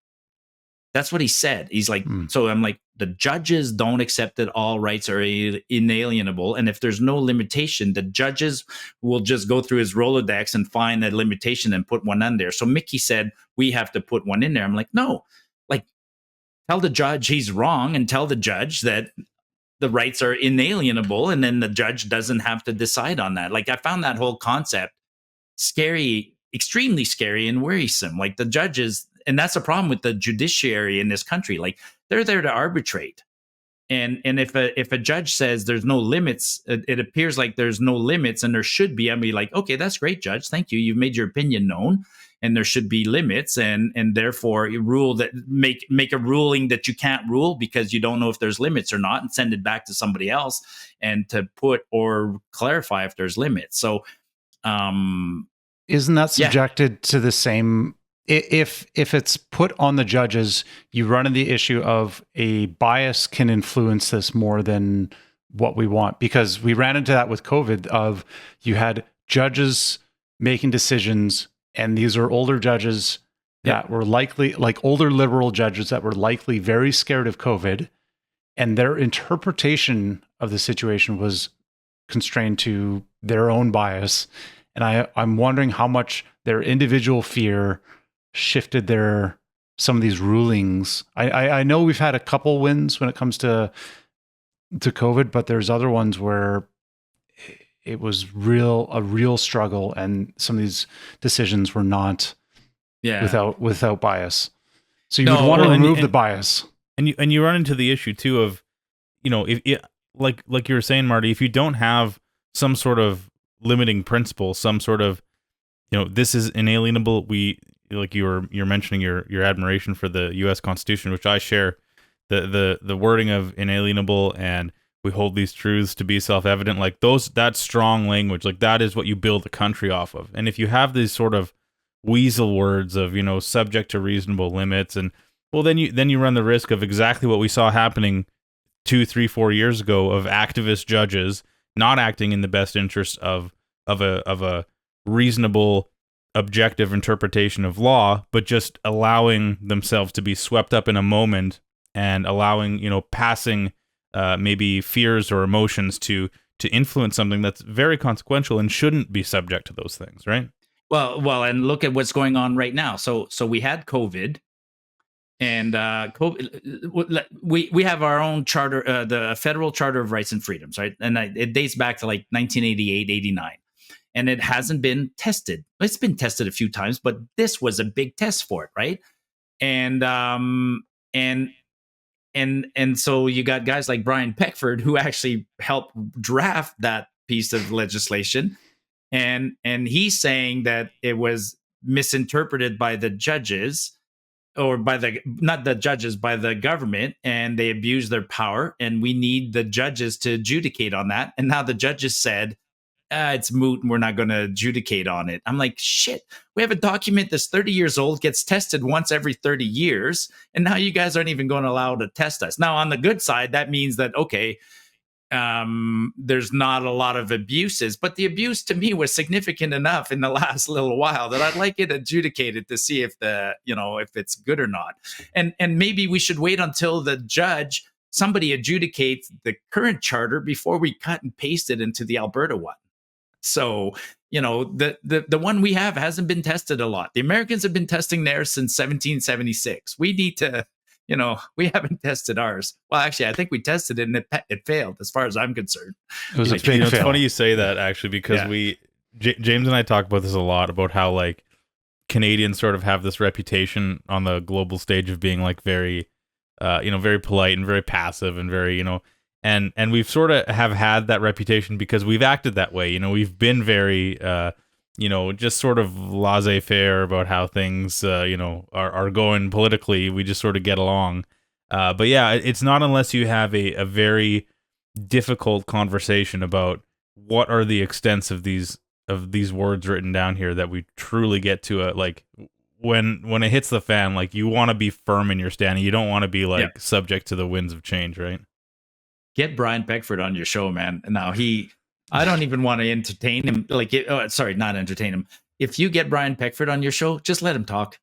That's what he said. He's like, so I'm like, the judges don't accept that all rights are inalienable. And if there's no limitation, the judges will just go through his Rolodex and find that limitation and put one in there. So Mickey said, we have to put one in there. I'm like, no, like, tell the judge he's wrong and tell the judge that the rights are inalienable. And then the judge doesn't have to decide on that. Like, I found that whole concept scary, extremely scary and worrisome. Like, the judges, and that's a problem with the judiciary in this country. Like, they're there to arbitrate. And if a judge says there's no limits, it appears like there's no limits and there should be. I'd be like, okay, that's great, judge. Thank you. You've made your opinion known. And there should be limits, and therefore you rule that make a ruling that you can't rule because you don't know if there's limits or not, and send it back to somebody else and to put or clarify if there's limits. So, isn't that subjected to the same? If it's put on the judges, you run into the issue of a bias can influence this more than what we want, because we ran into that with COVID. Of you had judges making decisions. And these are older judges that were likely, like older liberal judges that were likely very scared of COVID, and their interpretation of the situation was constrained to their own bias. And I'm wondering how much their individual fear shifted some of these rulings. I know we've had a couple wins when it comes to COVID, but there's other ones where it was a real struggle, and some of these decisions were not without bias. So you would want to remove the bias. And you run into the issue too of, if like you were saying, Marty, if you don't have some sort of limiting principle, some sort of, this is inalienable. You're mentioning your admiration for the U.S. Constitution, which I share, the wording of inalienable, and we hold these truths to be self-evident, like that strong language, like that is what you build the country off of. And if you have these sort of weasel words of, subject to reasonable limits, and well, then you run the risk of exactly what we saw happening 2, 3, 4 years ago, of activist judges not acting in the best interest of a reasonable, objective interpretation of law, but just allowing themselves to be swept up in a moment and allowing, passing maybe fears or emotions to influence something that's very consequential and shouldn't be subject to those things, right? Well, and look at what's going on right now. So we had COVID, and we have our own charter, the Federal Charter of Rights and Freedoms, right? And it dates back to like 1988, 89, and it hasn't been tested. It's been tested a few times, but this was a big test for it, right? And so you got guys like Brian Peckford, who actually helped draft that piece of legislation. And he's saying that it was misinterpreted by the judges, or not the judges, by the government, and they abused their power. And we need the judges to adjudicate on that. And now the judges said, it's moot and we're not going to adjudicate on it. I'm like, shit, we have a document that's 30 years old, gets tested once every 30 years. And now you guys aren't even going to allow to test us. Now, on the good side, that means that, okay, there's not a lot of abuses, but the abuse to me was significant enough in the last little while that I'd like it adjudicated to see if if it's good or not. And maybe we should wait until somebody adjudicates the current charter before we cut and paste it into the Alberta one. So, the one we have hasn't been tested a lot. The Americans have been testing theirs since 1776. We need to, we haven't tested ours. Well, actually, I think we tested it and it failed as far as I'm concerned. It was a big fail. It's funny you say that, actually, because James and I talk about this a lot, about how like Canadians sort of have this reputation on the global stage of being like very, very polite and very passive and very, and we've sort of have had that reputation because we've acted that way. We've been very, just sort of laissez-faire about how things, are going politically. We just sort of get along. But yeah, it's not unless you have a very difficult conversation about what are the extents of these words written down here that we truly get to when it hits the fan, like you want to be firm in your standing. You don't want to be subject to the winds of change, right? Get Brian Peckford on your show, man. Now I don't even want to entertain him. Not entertain him. If you get Brian Peckford on your show, just let him talk.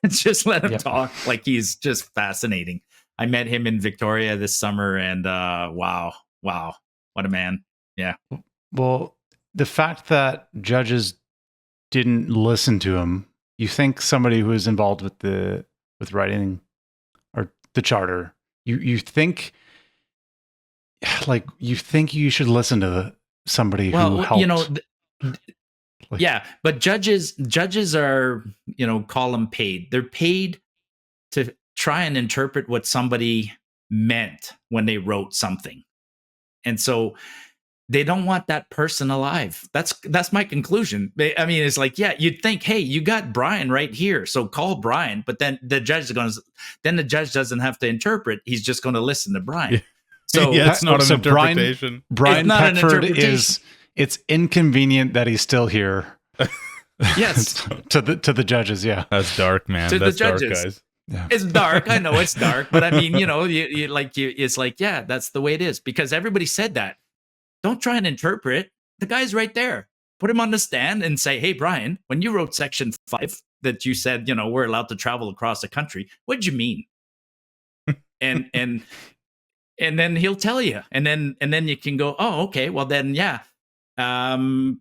Just let him talk. Like, he's just fascinating. I met him in Victoria this summer, and wow, what a man. Yeah. Well, the fact that judges didn't listen to him, you think somebody who is involved with writing or the charter, you think you should listen to somebody who helped. But judges are, column paid. They're paid to try and interpret what somebody meant when they wrote something. And so they don't want that person alive. That's my conclusion. I mean, it's like, you'd think, hey, you got Brian right here, so call Brian. But then the judge doesn't have to interpret. He's just going to listen to Brian. So it's not an interpretation. Brian Peckford it's inconvenient that he's still here. Yes. to the judges, yeah. That's dark, man. That's the judges. Dark, guys. Yeah. It's dark. I know it's dark, but I mean, it's like, that's the way it is, because everybody said that. Don't try and interpret. The guy's right there. Put him on the stand and say, hey, Brian, when you wrote Section 5 that you said, we're allowed to travel across the country, what'd you mean? And then he'll tell you, and then you can go, oh, okay, well then,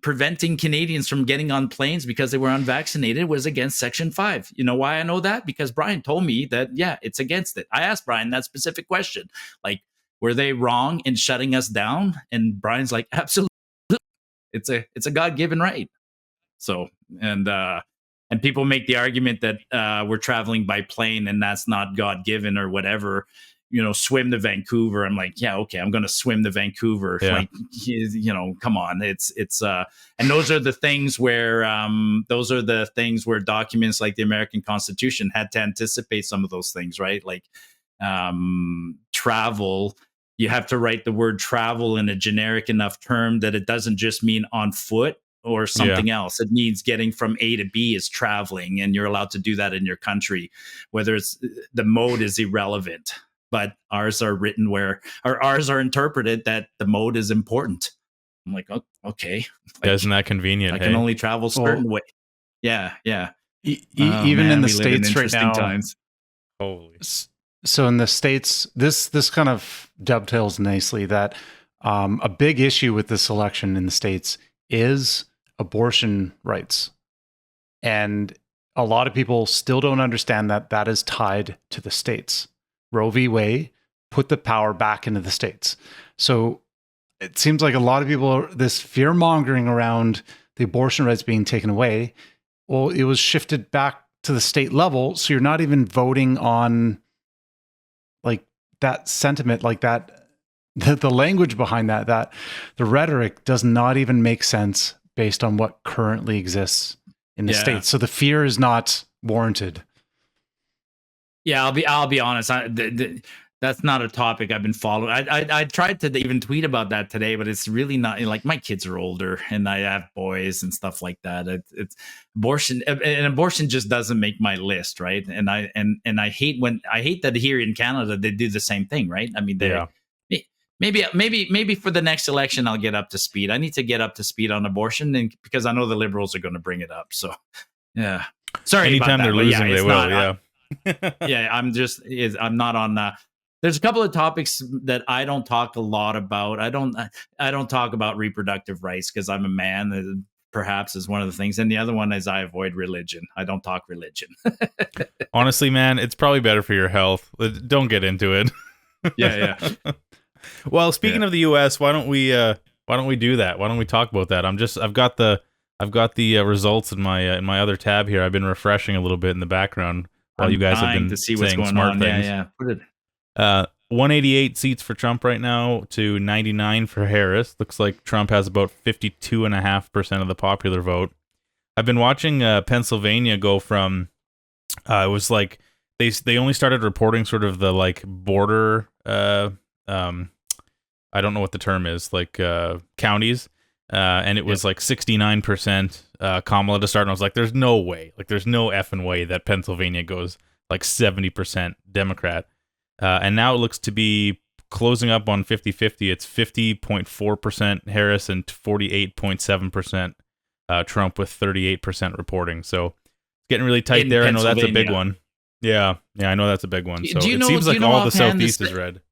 preventing Canadians from getting on planes because they were unvaccinated was against Section 5. You know why I know that? Because Brian told me that, it's against it. I asked Brian that specific question, like, were they wrong in shutting us down? And Brian's like, absolutely, it's a God-given right. So, and people make the argument that we're traveling by plane and that's not God-given or whatever. Swim to Vancouver. I'm like, okay, I'm going to swim to Vancouver. Yeah. Like, come on. It's and those are the things where documents like the American Constitution had to anticipate some of those things, right? Like, travel, you have to write the word travel in a generic enough term that it doesn't just mean on foot or something else. It means getting from A to B is traveling, and you're allowed to do that in your country. Whether it's the mode is irrelevant. But ours are written ours are interpreted that the mode is important. I'm like, oh, okay. Like, isn't that convenient? I can only travel certain way. Yeah. Even in the States right now. Times. Holy. So in the States, this kind of dovetails nicely that a big issue with this election in the States is abortion rights. And a lot of people still don't understand that is tied to the states. Roe v. Wade put the power back into the states. So it seems like a lot of people, this fear mongering around the abortion rights being taken away, well, it was shifted back to the state level. So you're not even voting on like that sentiment, like that, the language behind that the rhetoric does not even make sense based on what currently exists in the states. So the fear is not warranted. Yeah, I'll be honest. That's not a topic I've been following. I tried to even tweet about that today, but it's really not. Like, my kids are older, and I have boys and stuff like that. It's abortion, and abortion just doesn't make my list, right? And I hate that here in Canada they do the same thing, right? I mean, maybe for the next election I'll get up to speed. I need to get up to speed on abortion, and because I know the Liberals are going to bring it up. So yeah, sorry Anytime about that. they're losing, they will. Yeah. I'm not on that. There's a couple of topics that I don't talk a lot about. I don't talk about reproductive rights because I'm a man. Perhaps is one of the things, and the other one is I avoid religion. I don't talk religion. Honestly, man, it's probably better for your health. Don't get into it. Yeah. Well, speaking of the U.S., why don't we do that? Why don't we talk about that? I've got the results in my other tab here. I've been refreshing a little bit in the background while you guys have been to see what's saying going smart on. things. Yeah. Put it. 188 seats for Trump right now to 99 for Harris. Looks like Trump has about 52.5% of the popular vote. I've been watching Pennsylvania go from it was like they only started reporting sort of the like border I don't know what the term is, like counties, and it was like 69% Kamala to start, and I was like, there's no way, like there's no effing way that Pennsylvania goes like 70% Democrat. And now it looks to be closing up on 50-50. It's 50.4% Harris and 48.7% Trump, with 38% reporting. So it's getting really tight there. I know that's a big one. Yeah, I know that's a big one. So it seems like all the Southeast is red.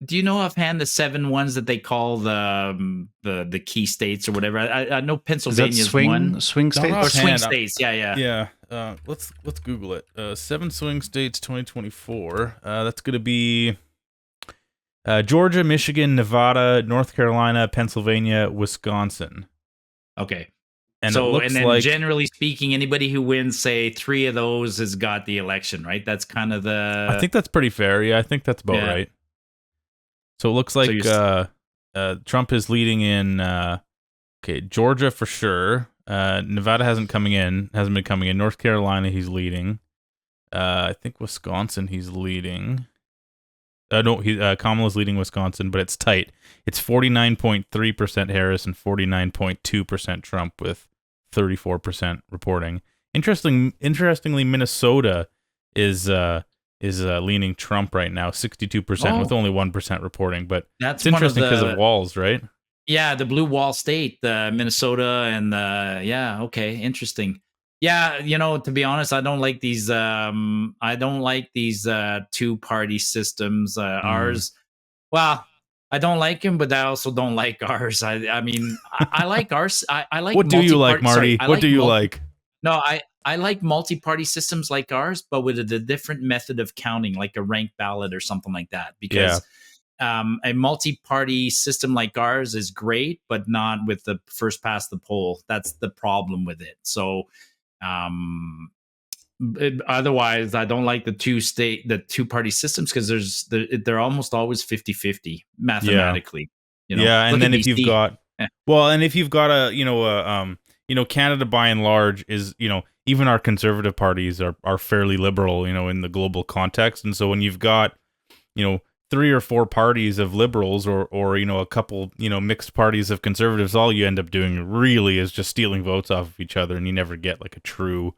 Do you know offhand the 7 ones that they call the key states or whatever? I know Pennsylvania's one. Swing states? Or swing states, yeah. Yeah, let's Google it. 7 swing states 2024. That's going to be Georgia, Michigan, Nevada, North Carolina, Pennsylvania, Wisconsin. Okay. And so, and then like, generally speaking, anybody who wins, say, 3 of those has got the election, right? That's kind of the... I think that's pretty fair. Yeah, I think that's about right. So it looks like Trump is leading in Georgia for sure. Nevada hasn't been coming in. North Carolina he's leading. I think Wisconsin he's leading. Kamala's leading Wisconsin, but it's tight. It's 49.3% Harris and 49.2% Trump, with 34% reporting. Interestingly, Minnesota is leaning Trump right now, 62%, with only 1% reporting. But that's interesting because of walls, right? Yeah, the blue wall state, Minnesota, and okay, interesting. Yeah, to be honest, I don't like these. I don't like these 2-party systems. Ours, well, I don't like them, but I also don't like ours. I mean, I like ours. I like. What do you like, Marty? What do you like? No, I like multi-party systems like ours, but with a different method of counting, like a ranked ballot or something like that. Because a multi-party system like ours is great, but not with the first past the poll. That's the problem with it. So, otherwise, I don't like the 2-party systems because they're almost always 50-50 mathematically. And then if you've got Canada by and large is, even our conservative parties are fairly liberal, in the global context. And so when you've got, 3 or 4 parties of liberals or a couple, mixed parties of conservatives, all you end up doing really is just stealing votes off of each other, and you never get like a true,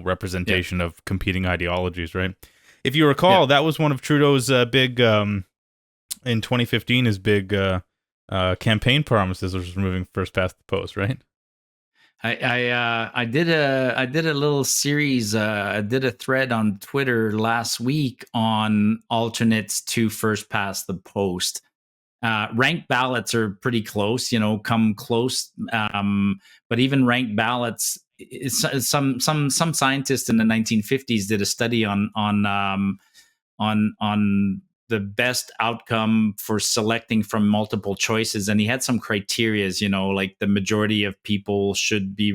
representation of competing ideologies, right? If you recall, that was one of Trudeau's big, in 2015, his big campaign promises was removing first past the post, right? I did a little series. I did a thread on Twitter last week on alternates to first past the post. Ranked ballots are pretty close, come close. But even ranked ballots, some scientists in the 1950s did a study on the best outcome for selecting from multiple choices, and he had some criterias, like the majority of people should be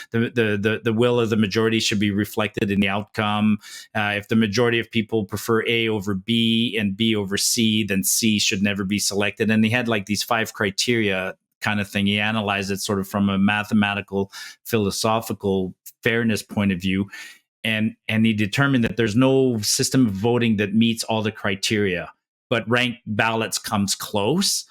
the will of the majority should be reflected in the outcome. If the majority of people prefer A over B and B over C, then C should never be selected. And he had like these 5 criteria kind of thing. He analyzed it sort of from a mathematical, philosophical fairness point of view. And he determined that there's no system of voting that meets all the criteria, but ranked ballots comes close.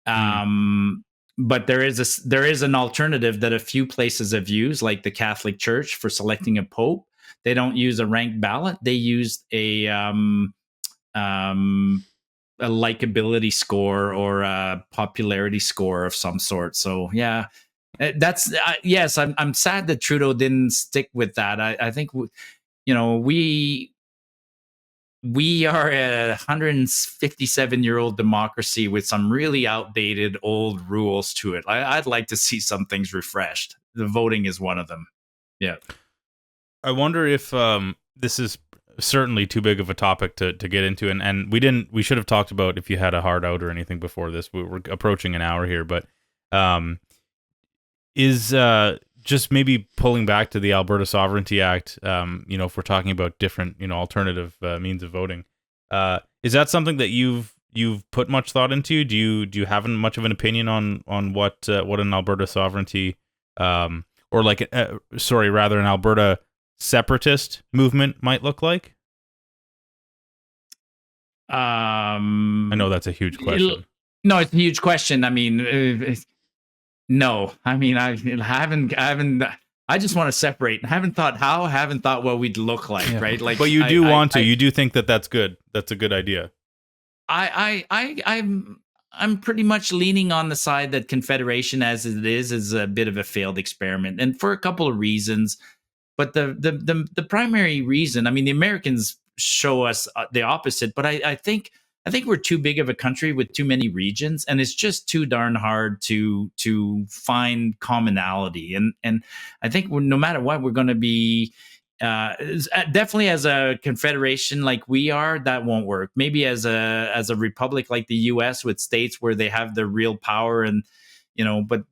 But there is an alternative that a few places have used, like the Catholic Church for selecting a pope. They don't use a ranked ballot. They used a a likability score or a popularity score of some sort. So yeah, that's yes. I'm sad that Trudeau didn't stick with that. I think we are a 157-year-old democracy with some really outdated old rules to it. I'd like to see some things refreshed. The voting is one of them. Yeah. I wonder if this is certainly too big of a topic to get into, and we should have talked about if you had a hard out or anything before this. We're approaching an hour here, but is just maybe pulling back to the Alberta Sovereignty Act, if we're talking about different, alternative means of voting, is that something that you've put much thought into? Do you have much of an opinion on what an Alberta sovereignty, or rather an Alberta separatist movement might look like? I know that's a huge question. No, it's a huge question. I mean, no. I mean, I haven't. I just want to separate. I haven't thought how. I haven't thought what we'd look like, right? Like, but you do want to. You do think that that's good. That's a good idea. I'm pretty much leaning on the side that Confederation, as it is a bit of a failed experiment, and for a couple of reasons. But the primary reason, I mean, the Americans show us the opposite. But I think we're too big of a country with too many regions, and it's just too darn hard to find commonality. And I think no matter what, we're going to be definitely as a confederation like we are, that won't work. Maybe as a republic like the U.S. with states where they have the real power, and but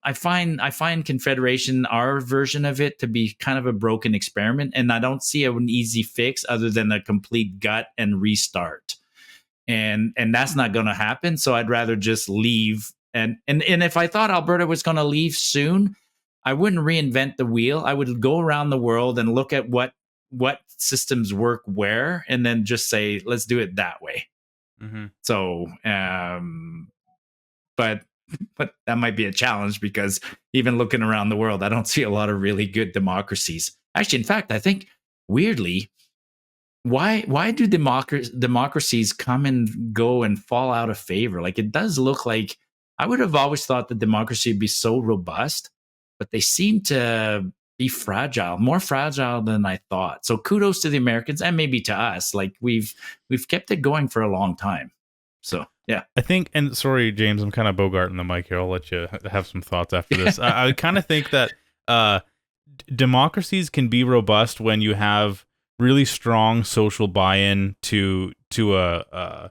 I find Confederation, our version of it, to be kind of a broken experiment, and I don't see an easy fix other than a complete gut and restart, and that's not going to happen. So I'd rather just leave, and if I thought Alberta was going to leave soon, I wouldn't reinvent the wheel. I would go around the world and look at what systems work where, and then just say, let's do it that way. Mm-hmm. So, but that might be a challenge, because even looking around the world, I don't see a lot of really good democracies. Actually, in fact, I think weirdly, why do democracies come and go and fall out of favor? Like, it does look like, I would have always thought that democracy would be so robust, but they seem to be fragile, more fragile than I thought. So kudos to the Americans, and maybe to us. Like, we've kept it going for a long time. So yeah, I think, and sorry, James, I'm kind of bogarting the mic here. I'll let you have some thoughts after this. I kind of think that democracies can be robust when you have really strong social buy-in to a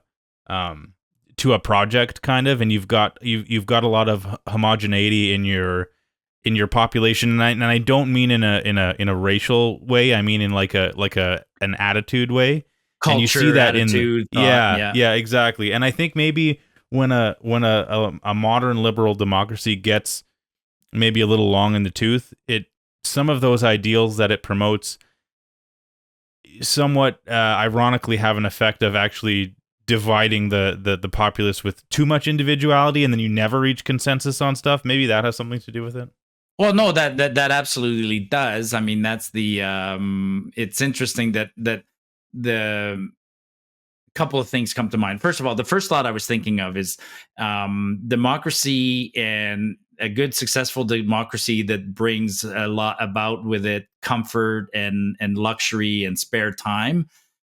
project, kind of, and you've got a lot of homogeneity in your population, and I don't mean in a racial way. I mean in like an attitude way. Culture, and you see that attitude, yeah, exactly. And I think maybe when a modern liberal democracy gets maybe a little long in the tooth, some of those ideals that it promotes somewhat ironically have an effect of actually dividing the populace with too much individuality, and then you never reach consensus on stuff. Maybe that has something to do with it. Well, no, that absolutely does. I mean, that's the it's interesting that the couple of things come to mind. First of all, the first thought I was thinking of is democracy, and a good, successful democracy that brings a lot about with it comfort and luxury and spare time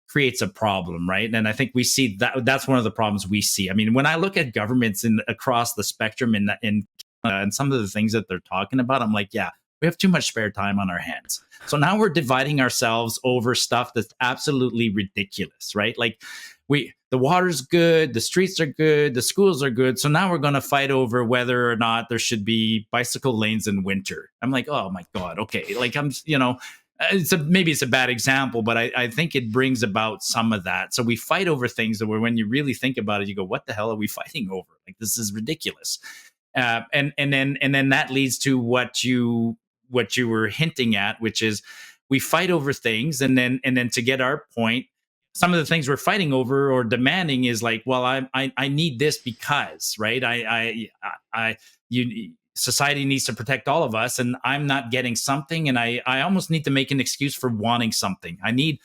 creates a problem, right? And I think we see that's one of the problems we see. I mean, when I look at governments across the spectrum and some of the things that they're talking about, I'm like, yeah, we have too much spare time on our hands. So now we're dividing ourselves over stuff that's absolutely ridiculous, right? Like, the water's good, the streets are good, the schools are good. So now we're going to fight over whether or not there should be bicycle lanes in winter. I'm like, oh my God, okay. Like, maybe it's a bad example, but I think it brings about some of that. So we fight over things that when you really think about it, you go, what the hell are we fighting over? Like, this is ridiculous. And then that leads to what you were hinting at, which is we fight over things, and then to get our point, some of the things we're fighting over or demanding is like, well, I need this because, right? Society needs to protect all of us, and I'm not getting something, and I almost need to make an excuse for wanting something. I need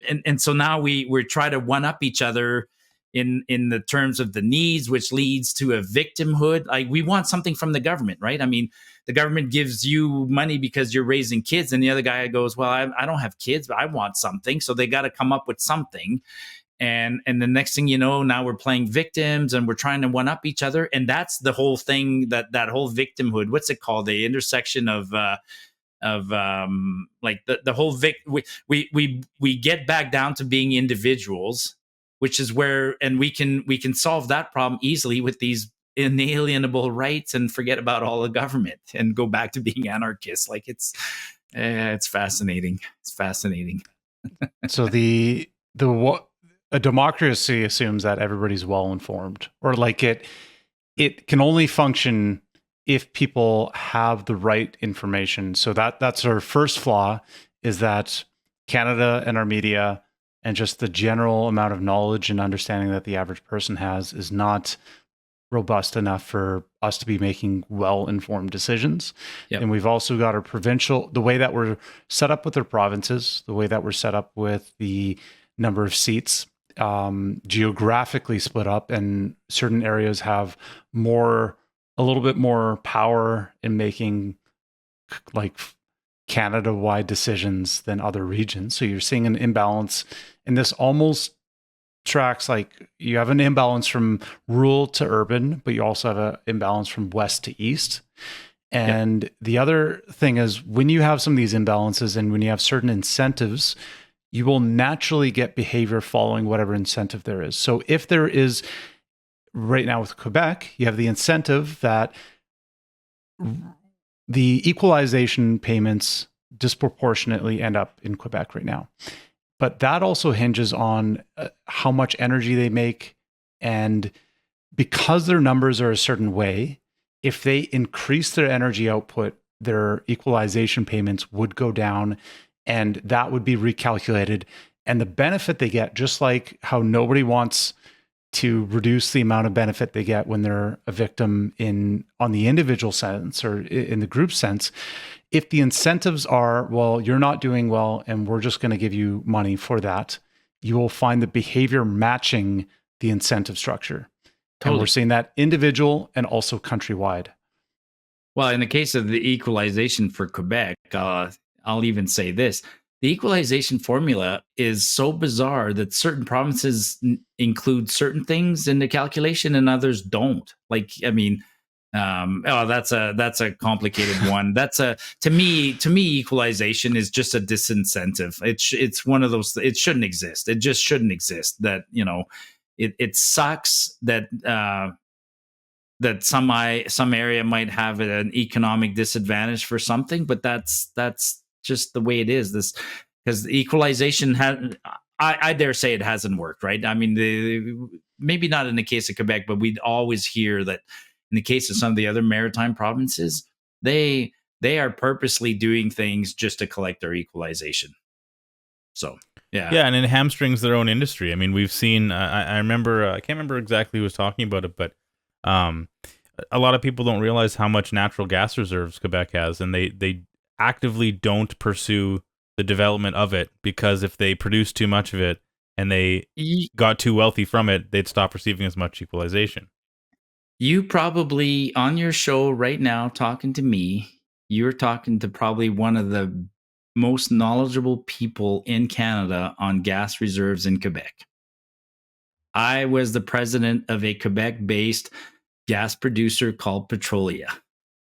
and so now we're trying to one up each other in the terms of the needs, which leads to a victimhood. Like, we want something from the government, right? I mean, the government gives you money because you're raising kids, and the other guy goes, well, I don't have kids, but I want something. So they got to come up with something. And the next thing you know, now we're playing victims and we're trying to one up each other. And that's the whole thing, that whole victimhood. What's it called? The intersection of like the whole we get back down to being individuals, which is where, and we can solve that problem easily with these inalienable rights and forget about all the government and go back to being anarchists. Like, it's fascinating. It's fascinating. So a democracy assumes that everybody's well informed, or like it can only function if people have the right information. So that's our first flaw, is that Canada and our media and just the general amount of knowledge and understanding that the average person has is not robust enough for us to be making well-informed decisions. Yep. And we've also got our provincial, the way that we're set up with our provinces, the way that we're set up with the number of seats, geographically split up, and certain areas have a little bit more power in making like Canada-wide decisions than other regions. So you're seeing an imbalance, and this almost tracks, like, you have an imbalance from rural to urban, but you also have an imbalance from west to east. And the other thing is, when you have some of these imbalances and when you have certain incentives, you will naturally get behavior following whatever incentive there is. So if there is, right now with Quebec, you have the incentive that the equalization payments disproportionately end up in Quebec right now. But that also hinges on how much energy they make. And because their numbers are a certain way, if they increase their energy output, their equalization payments would go down, and that would be recalculated. And the benefit they get, just like how nobody wants to reduce the amount of benefit they get when they're a victim on the individual sense or in the group sense, if the incentives are, well, you're not doing well and we're just going to give you money for that, you will find the behavior matching the incentive structure. Totally. And we're seeing that individual and also countrywide. Well, in the case of the equalization for Quebec, I'll even say this. The equalization formula is so bizarre that certain provinces include certain things in the calculation and others don't. Like, I mean, that's a complicated one. To me, equalization is just a disincentive. It's one of those. It shouldn't exist. It just shouldn't exist. That, it sucks that that some area might have an economic disadvantage for something, but that's just the way it is. This, because the equalization I dare say it hasn't worked, right? I mean, maybe not in the case of Quebec, but we'd always hear that in the case of some of the other maritime provinces, they are purposely doing things just to collect their equalization. So yeah, and it hamstrings their own industry. I mean, we've seen. I remember. I can't remember exactly who was talking about it, but a lot of people don't realize how much natural gas reserves Quebec has, and they actively don't pursue the development of it, because if they produce too much of it and they got too wealthy from it, they'd stop receiving as much equalization. You probably, on your show right now talking to me, you're talking to probably one of the most knowledgeable people in Canada on gas reserves in Quebec. I was the president of a Quebec-based gas producer called Petrolia.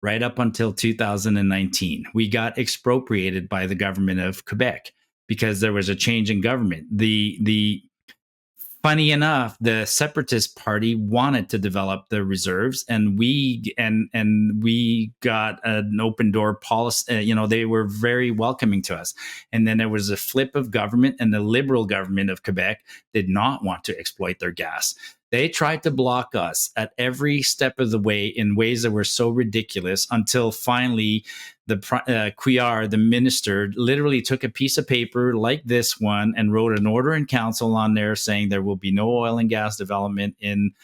Right up until 2019, we got expropriated by the government of Quebec because there was a change in government. Funny enough, the Separatist Party wanted to develop the reserves, and we got an open door policy. They were very welcoming to us. And then there was a flip of government, and the Liberal government of Quebec did not want to exploit their gas. They tried to block us at every step of the way in ways that were so ridiculous, until finally the Couillard, the minister, literally took a piece of paper like this one and wrote an order in council on there saying there will be no oil and gas development in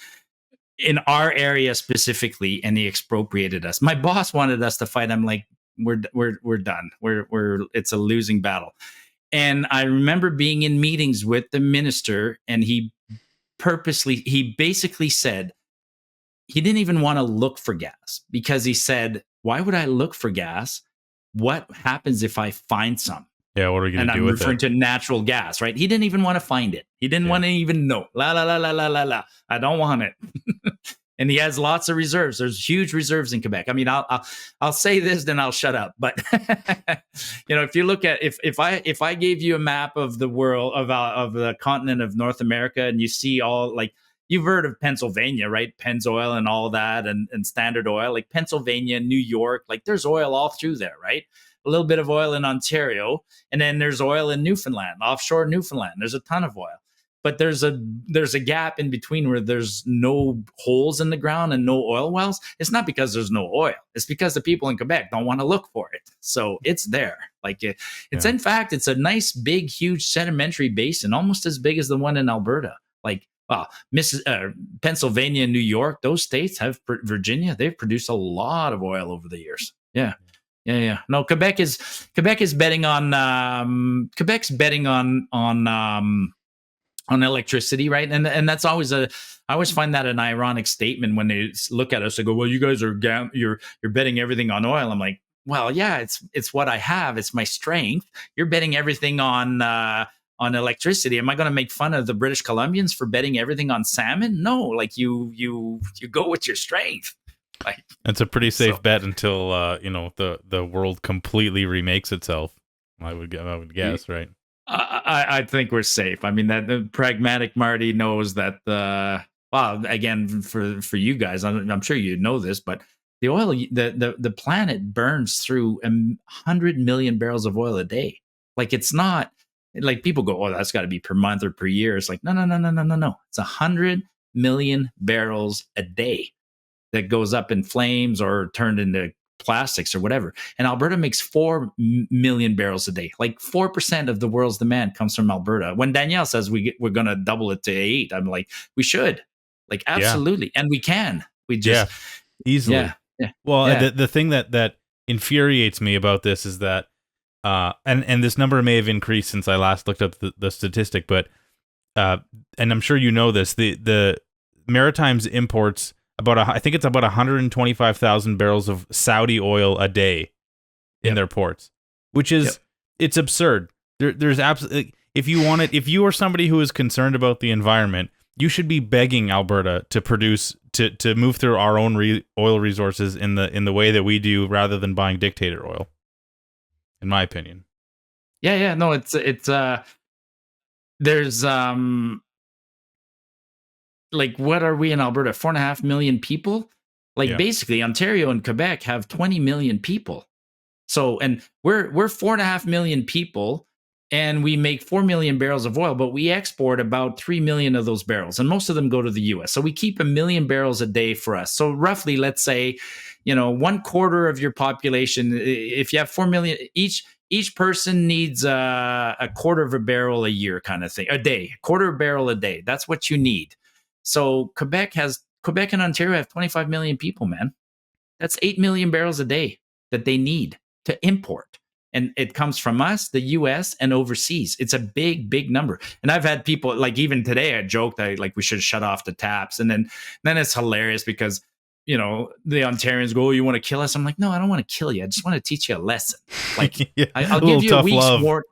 our area specifically, and he expropriated us. My boss wanted us to fight. I'm like, we're done. It's a losing battle. And I remember being in meetings with the minister, and he basically said he didn't even want to look for gas, because he said, why would I look for gas? What happens if I find some? Yeah, what are you going And to do I'm with referring it? to natural gas, right? He didn't even want to find it. He didn't want to even know. La, la, la, la, la, la, la. I don't want it. And he has lots of reserves. There's huge reserves in Quebec. I mean, I'll say this, then I'll shut up. But if you look at if I gave you a map of the world of the continent of North America, and you see all, like, you've heard of Pennsylvania, right? Pennzoil and all that, and Standard Oil, like Pennsylvania, New York, like there's oil all through there, right? A little bit of oil in Ontario, and then there's oil in Newfoundland, offshore Newfoundland. There's a ton of oil. But there's a gap in between where there's no holes in the ground and no oil wells. It's not because there's no oil. It's because the people in Quebec don't want to look for it. So it's there. Like in fact, it's a nice, big, huge sedimentary basin, almost as big as the one in Alberta. Like, Pennsylvania and New York, those states have, Virginia, they've produced a lot of oil over the years. Yeah. Yeah. No, Quebec's betting on electricity, right? And that's always I always find that an ironic statement when they look at us. They go, "Well, you guys are you're betting everything on oil." I'm like, "Well, yeah, it's what I have. It's my strength. You're betting everything on electricity. Am I going to make fun of the British Columbians for betting everything on salmon? No, like you go with your strength." Like, it's a pretty safe bet until the world completely remakes itself. I would guess, right? I think we're safe. I mean, that the pragmatic Marty knows that. Again, for you guys, I'm sure you know this, but the oil, the planet burns through 100 million barrels of oil a day. Like, it's not like people go, "Oh, that's got to be per month or per year." It's like, no. It's 100 million barrels a day that goes up in flames or turned into plastics or whatever. And Alberta makes 4 million barrels a day. Like 4% of the world's demand comes from Alberta. When Danielle says we're going to double it to 8, I'm like, we should. Like, absolutely. Yeah. And we can. We just easily. Yeah. Well, the thing that infuriates me about this is that and this number may have increased since I last looked up the statistic, but and I'm sure you know this, the Maritimes imports I think it's about 125,000 barrels of Saudi oil a day in their ports, which is it's absurd. There's absolutely, if you are somebody who is concerned about the environment, you should be begging Alberta to produce to move through our own oil resources in the way that we do, rather than buying dictator oil. In my opinion. Yeah. No, it's there's like, what are we in Alberta? 4.5 million people? Like, basically, Ontario and Quebec have 20 million people. So, and we're 4.5 million people, and we make 4 million barrels of oil, but we export about 3 million of those barrels, and most of them go to the US. So we keep 1 million barrels a day for us. So roughly, let's say, 1/4 of your population, if you have 4 million, each person needs a quarter of a barrel a year, kind of thing, a day, quarter of a barrel a day. That's what you need. So Quebec and Ontario have 25 million people, man. That's 8 million barrels a day that they need to import. And it comes from us, the US, and overseas. It's a big, big number. And I've had people, like, even today, I joked that, like, we should shut off the taps. And then it's hilarious because, the Ontarians go, "Oh, you want to kill us?" I'm like, no, I don't want to kill you. I just want to teach you a lesson. Like, I'll give you a week's more.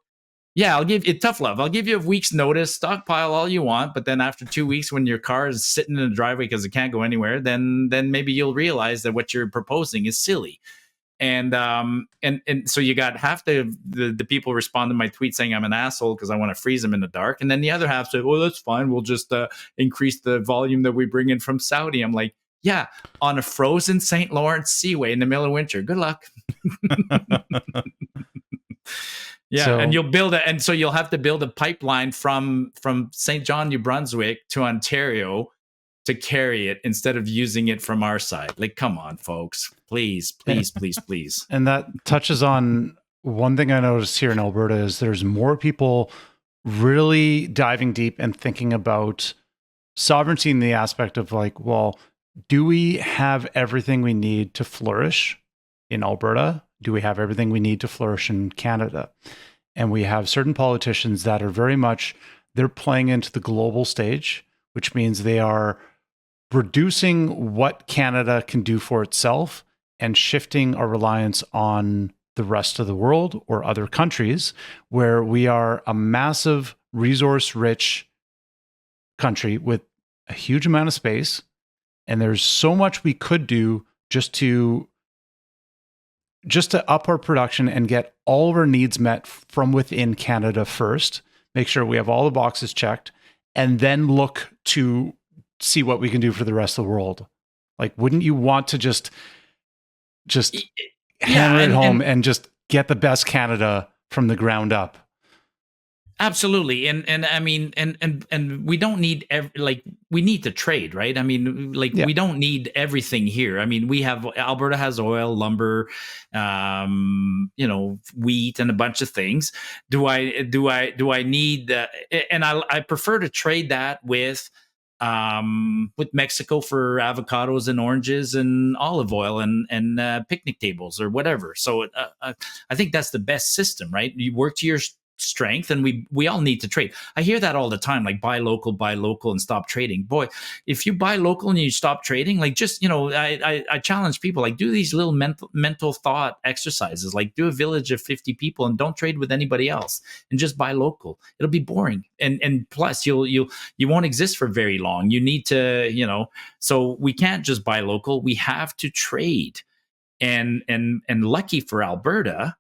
Yeah, I'll give you tough love. I'll give you a week's notice, stockpile all you want, but then after 2 weeks, when your car is sitting in the driveway because it can't go anywhere, then maybe you'll realize that what you're proposing is silly. And so you got half the people respond to my tweet saying I'm an asshole because I want to freeze them in the dark, and then the other half say, "Well, that's fine. We'll just increase the volume that we bring in from Saudi." I'm like, yeah, on a frozen St. Lawrence Seaway in the middle of winter. Good luck. Yeah, and you'll have to build a pipeline from St. John, New Brunswick to Ontario to carry it instead of using it from our side. Like, come on, folks. Please. And that touches on one thing I noticed here in Alberta is there's more people really diving deep and thinking about sovereignty in the aspect of, like, well, do we have everything we need to flourish in Alberta? Do we have everything we need to flourish in Canada? and we have certain politicians that are very much, they're playing into the global stage, which means they are reducing what Canada can do for itself and shifting our reliance on the rest of the world or other countries, where we are a massive resource-rich country with a huge amount of space, and there's so much we could do just to up our production and get all of our needs met from within Canada first, make sure we have all the boxes checked, and then look to see what we can do for the rest of the world. Like, wouldn't you want to just hammer it home and just get the best Canada from the ground up? Absolutely. And I mean, and we don't need we need to trade, right? I mean, we don't need everything here. I mean, Alberta has oil, lumber, wheat and a bunch of things. Do I need, and I prefer to trade that with Mexico for avocados and oranges and olive oil and picnic tables or whatever. So I think that's the best system, right? You work to your strength, and we all need to trade. I hear that all the time, like buy local and stop trading. Boy, if you buy local and you stop trading, like, just, I challenge people, like, do these little mental thought exercises, like do a village of 50 people and don't trade with anybody else and just buy local. It'll be boring, and plus you won't exist for very long. You need to, so we can't just buy local, we have to trade. And lucky for Alberta,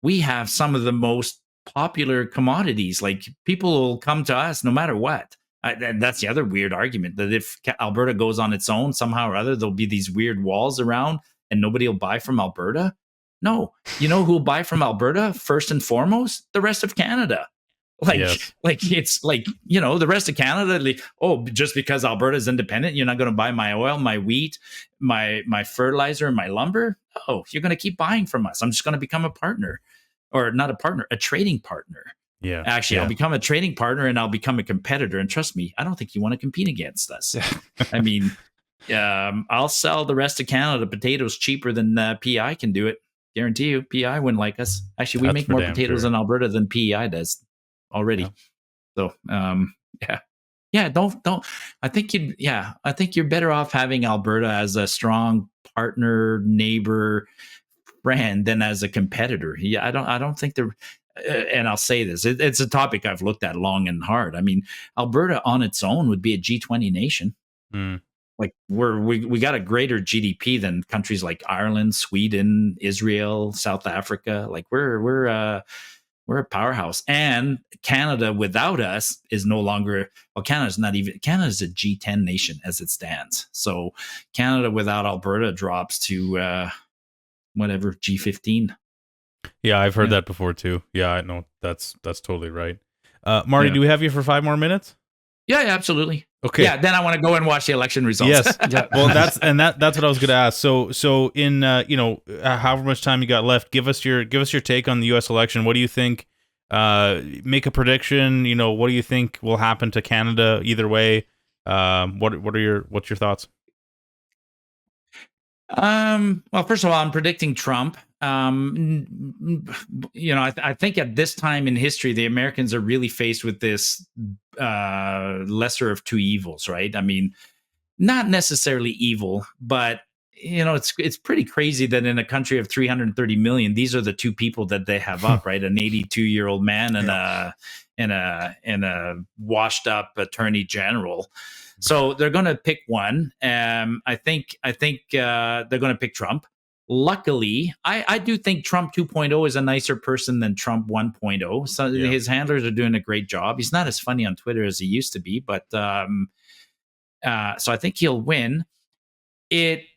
we have some of the most popular commodities. Like, people will come to us no matter what. And that's the other weird argument, that if Alberta goes on its own, somehow or other, there'll be these weird walls around and nobody will buy from Alberta. No, you know who will buy from Alberta first and foremost? The rest of Canada. It's the rest of Canada. Just because Alberta is independent, you're not going to buy my oil, my wheat, my fertilizer, and my lumber. Oh, you're going to keep buying from us. I'm just going to become a partner. Or not a partner, a trading partner. Yeah. Actually, I'll become a trading partner and I'll become a competitor. And trust me, I don't think you want to compete against us. I mean, I'll sell the rest of Canada potatoes cheaper than PEI can do it. Guarantee you, PEI wouldn't like us. Actually, we make more potatoes in Alberta than PEI does already. Yeah. So, don't. I think you're better off having Alberta as a strong partner, neighbor, brand than as a competitor. I don't think and I'll say this, it's a topic I've looked at long and hard. I mean, Alberta on its own would be a G20 nation. Like, we got a greater GDP than countries like Ireland, Sweden, Israel, South Africa. Like, we're a powerhouse. And Canada without us is no longer, Canada's a G10 nation as it stands. So Canada without Alberta drops to whatever, G15. Yeah, I've heard that before too. Yeah, I know that's totally right. Marty, do we have you for 5 more minutes? Yeah, absolutely. Okay. Yeah, then I want to go and watch the election results. Yes. Yeah. Well, that's what I was going to ask. So in however much time you got left, give us your take on the U.S. election. What do you think? Make a prediction. What do you think will happen to Canada either way? What's your thoughts? Well, first of all, I'm predicting Trump. I think at this time in history, the Americans are really faced with this lesser of two evils, right? I mean, not necessarily evil, but it's pretty crazy that in a country of 330 million, these are the two people that they have up, right? An 82-year-old man and a washed up attorney general. So they're going to pick one. I think they're going to pick Trump. Luckily, I do think Trump 2.0 is a nicer person than Trump 1.0. So his handlers are doing a great job. He's not as funny on Twitter as he used to be, but so I think he'll win. It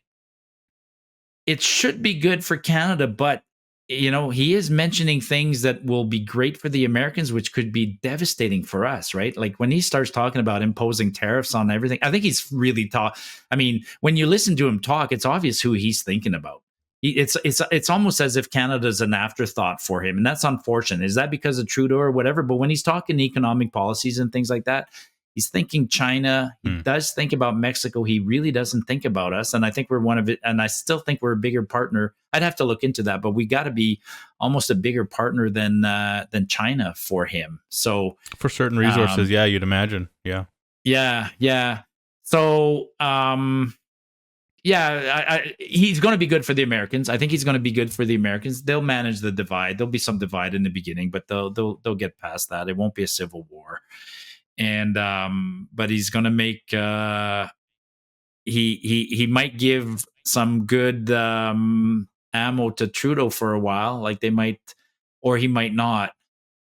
should be good for Canada, but he is mentioning things that will be great for the Americans, which could be devastating for us, right? Like, when he starts talking about imposing tariffs on everything, I think he's really I mean, when you listen to him talk, it's obvious who he's thinking about. It's almost as if Canada's an afterthought for him, and that's unfortunate. Is that because of Trudeau or whatever? But when he's talking economic policies and things like that, He's thinking China. He does think about Mexico. He really doesn't think about us. And I think we're one of it. And I still think we're a bigger partner. I'd have to look into that, but we got to be almost a bigger partner than China for him. So for certain resources, yeah, you'd imagine. Yeah. Yeah. So, he's going to be good for the Americans. I think he's going to be good for the Americans. They'll manage the divide. There'll be some divide in the beginning, but they'll get past that. It won't be a civil war. And but he's going to make he might give some good ammo to Trudeau for a while. Like they might, or he might not.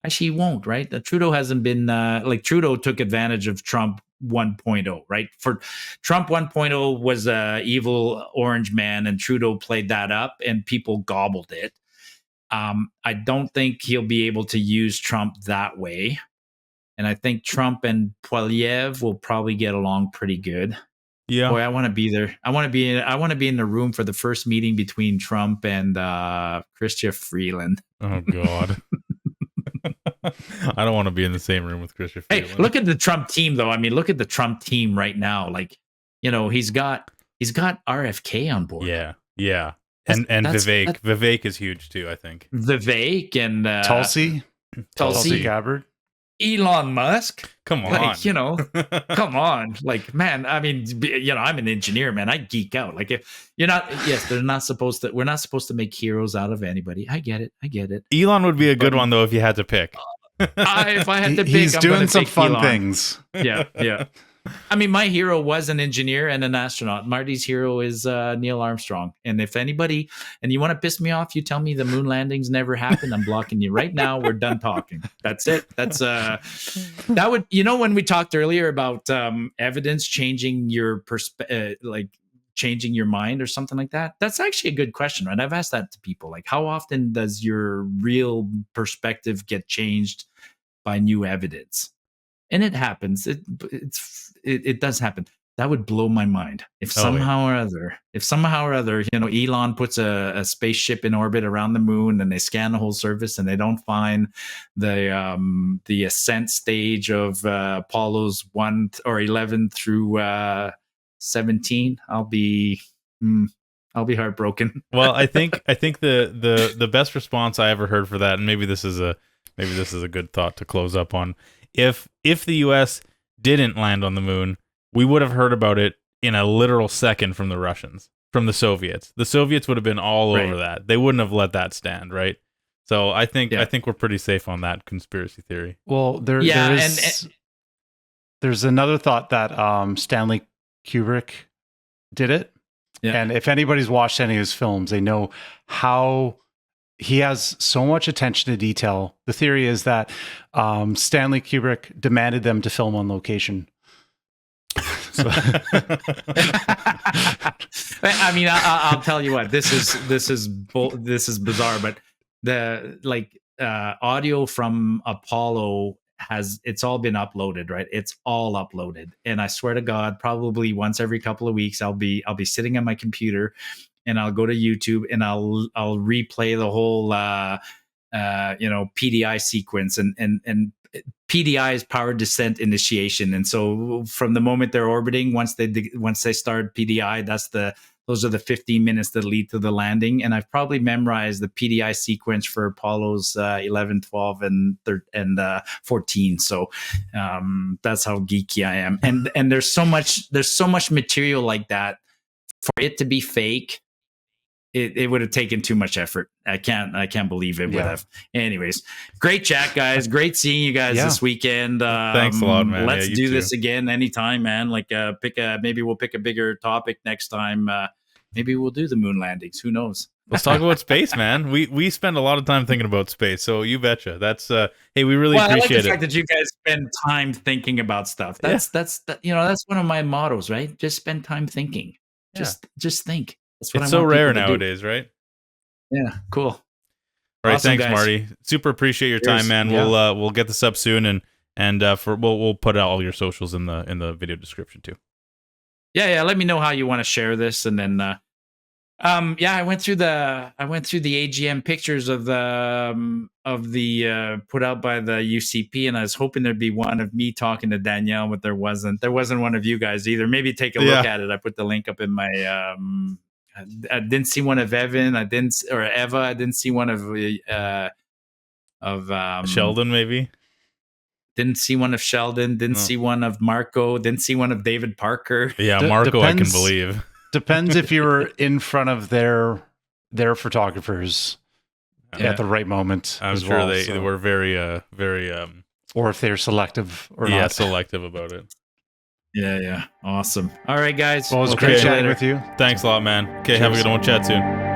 Actually, he won't, right? Trudeau hasn't been like Trudeau took advantage of Trump 1.0, right? For Trump 1.0 was a evil orange man, and Trudeau played that up, and people gobbled it. I don't think he'll be able to use Trump that way, and I think Trump and Poilievre will probably get along pretty good. Yeah, boy, I want to be there. I want to be in the room for the first meeting between Trump and Chrystia Freeland. Oh God. I don't want to be in the same room with Chrystia Freeland. Hey, look at the Trump team, though. I mean, look at the Trump team right now. Like, he's got RFK on board. Yeah. And Vivek. Vivek is huge too, I think. Vivek and Tulsi Gabbard. Elon Musk. Come on. Like, come on. Like, man, I mean, I'm an engineer, man. I geek out. Like, if you're not, yes, we're not supposed to make heroes out of anybody. I get it. Elon would be a good one, though, if you had to pick. If I had to pick, he's I'm doing some fun Elon. things. Yeah. I mean, my hero was an engineer and an astronaut. Marty's hero is Neil Armstrong. And if anybody, and you want to piss me off, you tell me the moon landings never happened. I'm blocking you right now. We're done talking. That's it. That's that would, when we talked earlier about evidence changing your changing your mind or something like that. That's actually a good question, right? I've asked that to people. Like, how often does your real perspective get changed by new evidence? And it happens. It does happen. That would blow my mind if somehow or other, Elon puts a spaceship in orbit around the moon and they scan the whole surface and they don't find the ascent stage of Apollo's 1 or 11 through 17. I'll be heartbroken. Well, I think the best response I ever heard for that, and maybe this is a good thought to close up on. If the US didn't land on the moon, we would have heard about it in a literal second from the Russians, from the Soviets. The Soviets would have been all over that. They wouldn't have let that stand, right? So I think we're pretty safe on that conspiracy theory. Well, there's another thought that Stanley Kubrick did it. Yeah. And if anybody's watched any of his films, they know how he has so much attention to detail. The theory is that Stanley Kubrick demanded them to film on location. I mean, I'll tell you what. This is bizarre, but the audio from Apollo it's all been uploaded, right? It's all uploaded, and I swear to God, probably once every couple of weeks, I'll be sitting on my computer. And I'll go to YouTube and I'll replay the whole PDI sequence and PDI is power descent initiation. And so from the moment they're orbiting, once they start PDI, those are the 15 minutes that lead to the landing. And I've probably memorized the PDI sequence for Apollo's 11, 12, and 14. So that's how geeky I am. And there's so much material like that. For it to be fake, it would have taken too much effort. I can't believe it would have. Anyways, great chat, guys. Great seeing you guys this weekend. Thanks a lot, man. Let's do this again anytime, man. Like maybe we'll pick a bigger topic next time. Maybe we'll do the moon landings. Who knows? Let's talk about space, man. We spend a lot of time thinking about space, so you betcha. That's hey, we really appreciate I like the fact that you guys spend time thinking about stuff. That's one of my mottos, right? Just spend time thinking. Just think. That's what it's so rare nowadays, right? Yeah, cool. All right, awesome, thanks, guys. Marty. Super appreciate your time, man. Yeah. We'll get this up soon, and we'll put out all your socials in the video description too. Yeah. Let me know how you want to share this, and then Yeah, I went through the AGM pictures of the put out by the UCP, and I was hoping there'd be one of me talking to Danielle, but there wasn't. There wasn't one of you guys either. Maybe take a look at it. I put the link up in my. I didn't see one of Evan. I didn't or Eva. I didn't see one of Sheldon, maybe. Didn't see one of Sheldon. Didn't see one of Marco. Didn't see one of David Parker. Yeah, Marco, I can believe. Depends if you were in front of their photographers at the right moment. I'm sure they were very or if they're selective or not. not. Selective about it. Yeah. Awesome. All right, guys. Well, it was great chatting with you. Thanks a lot, man. Okay, have a good one. Chat soon.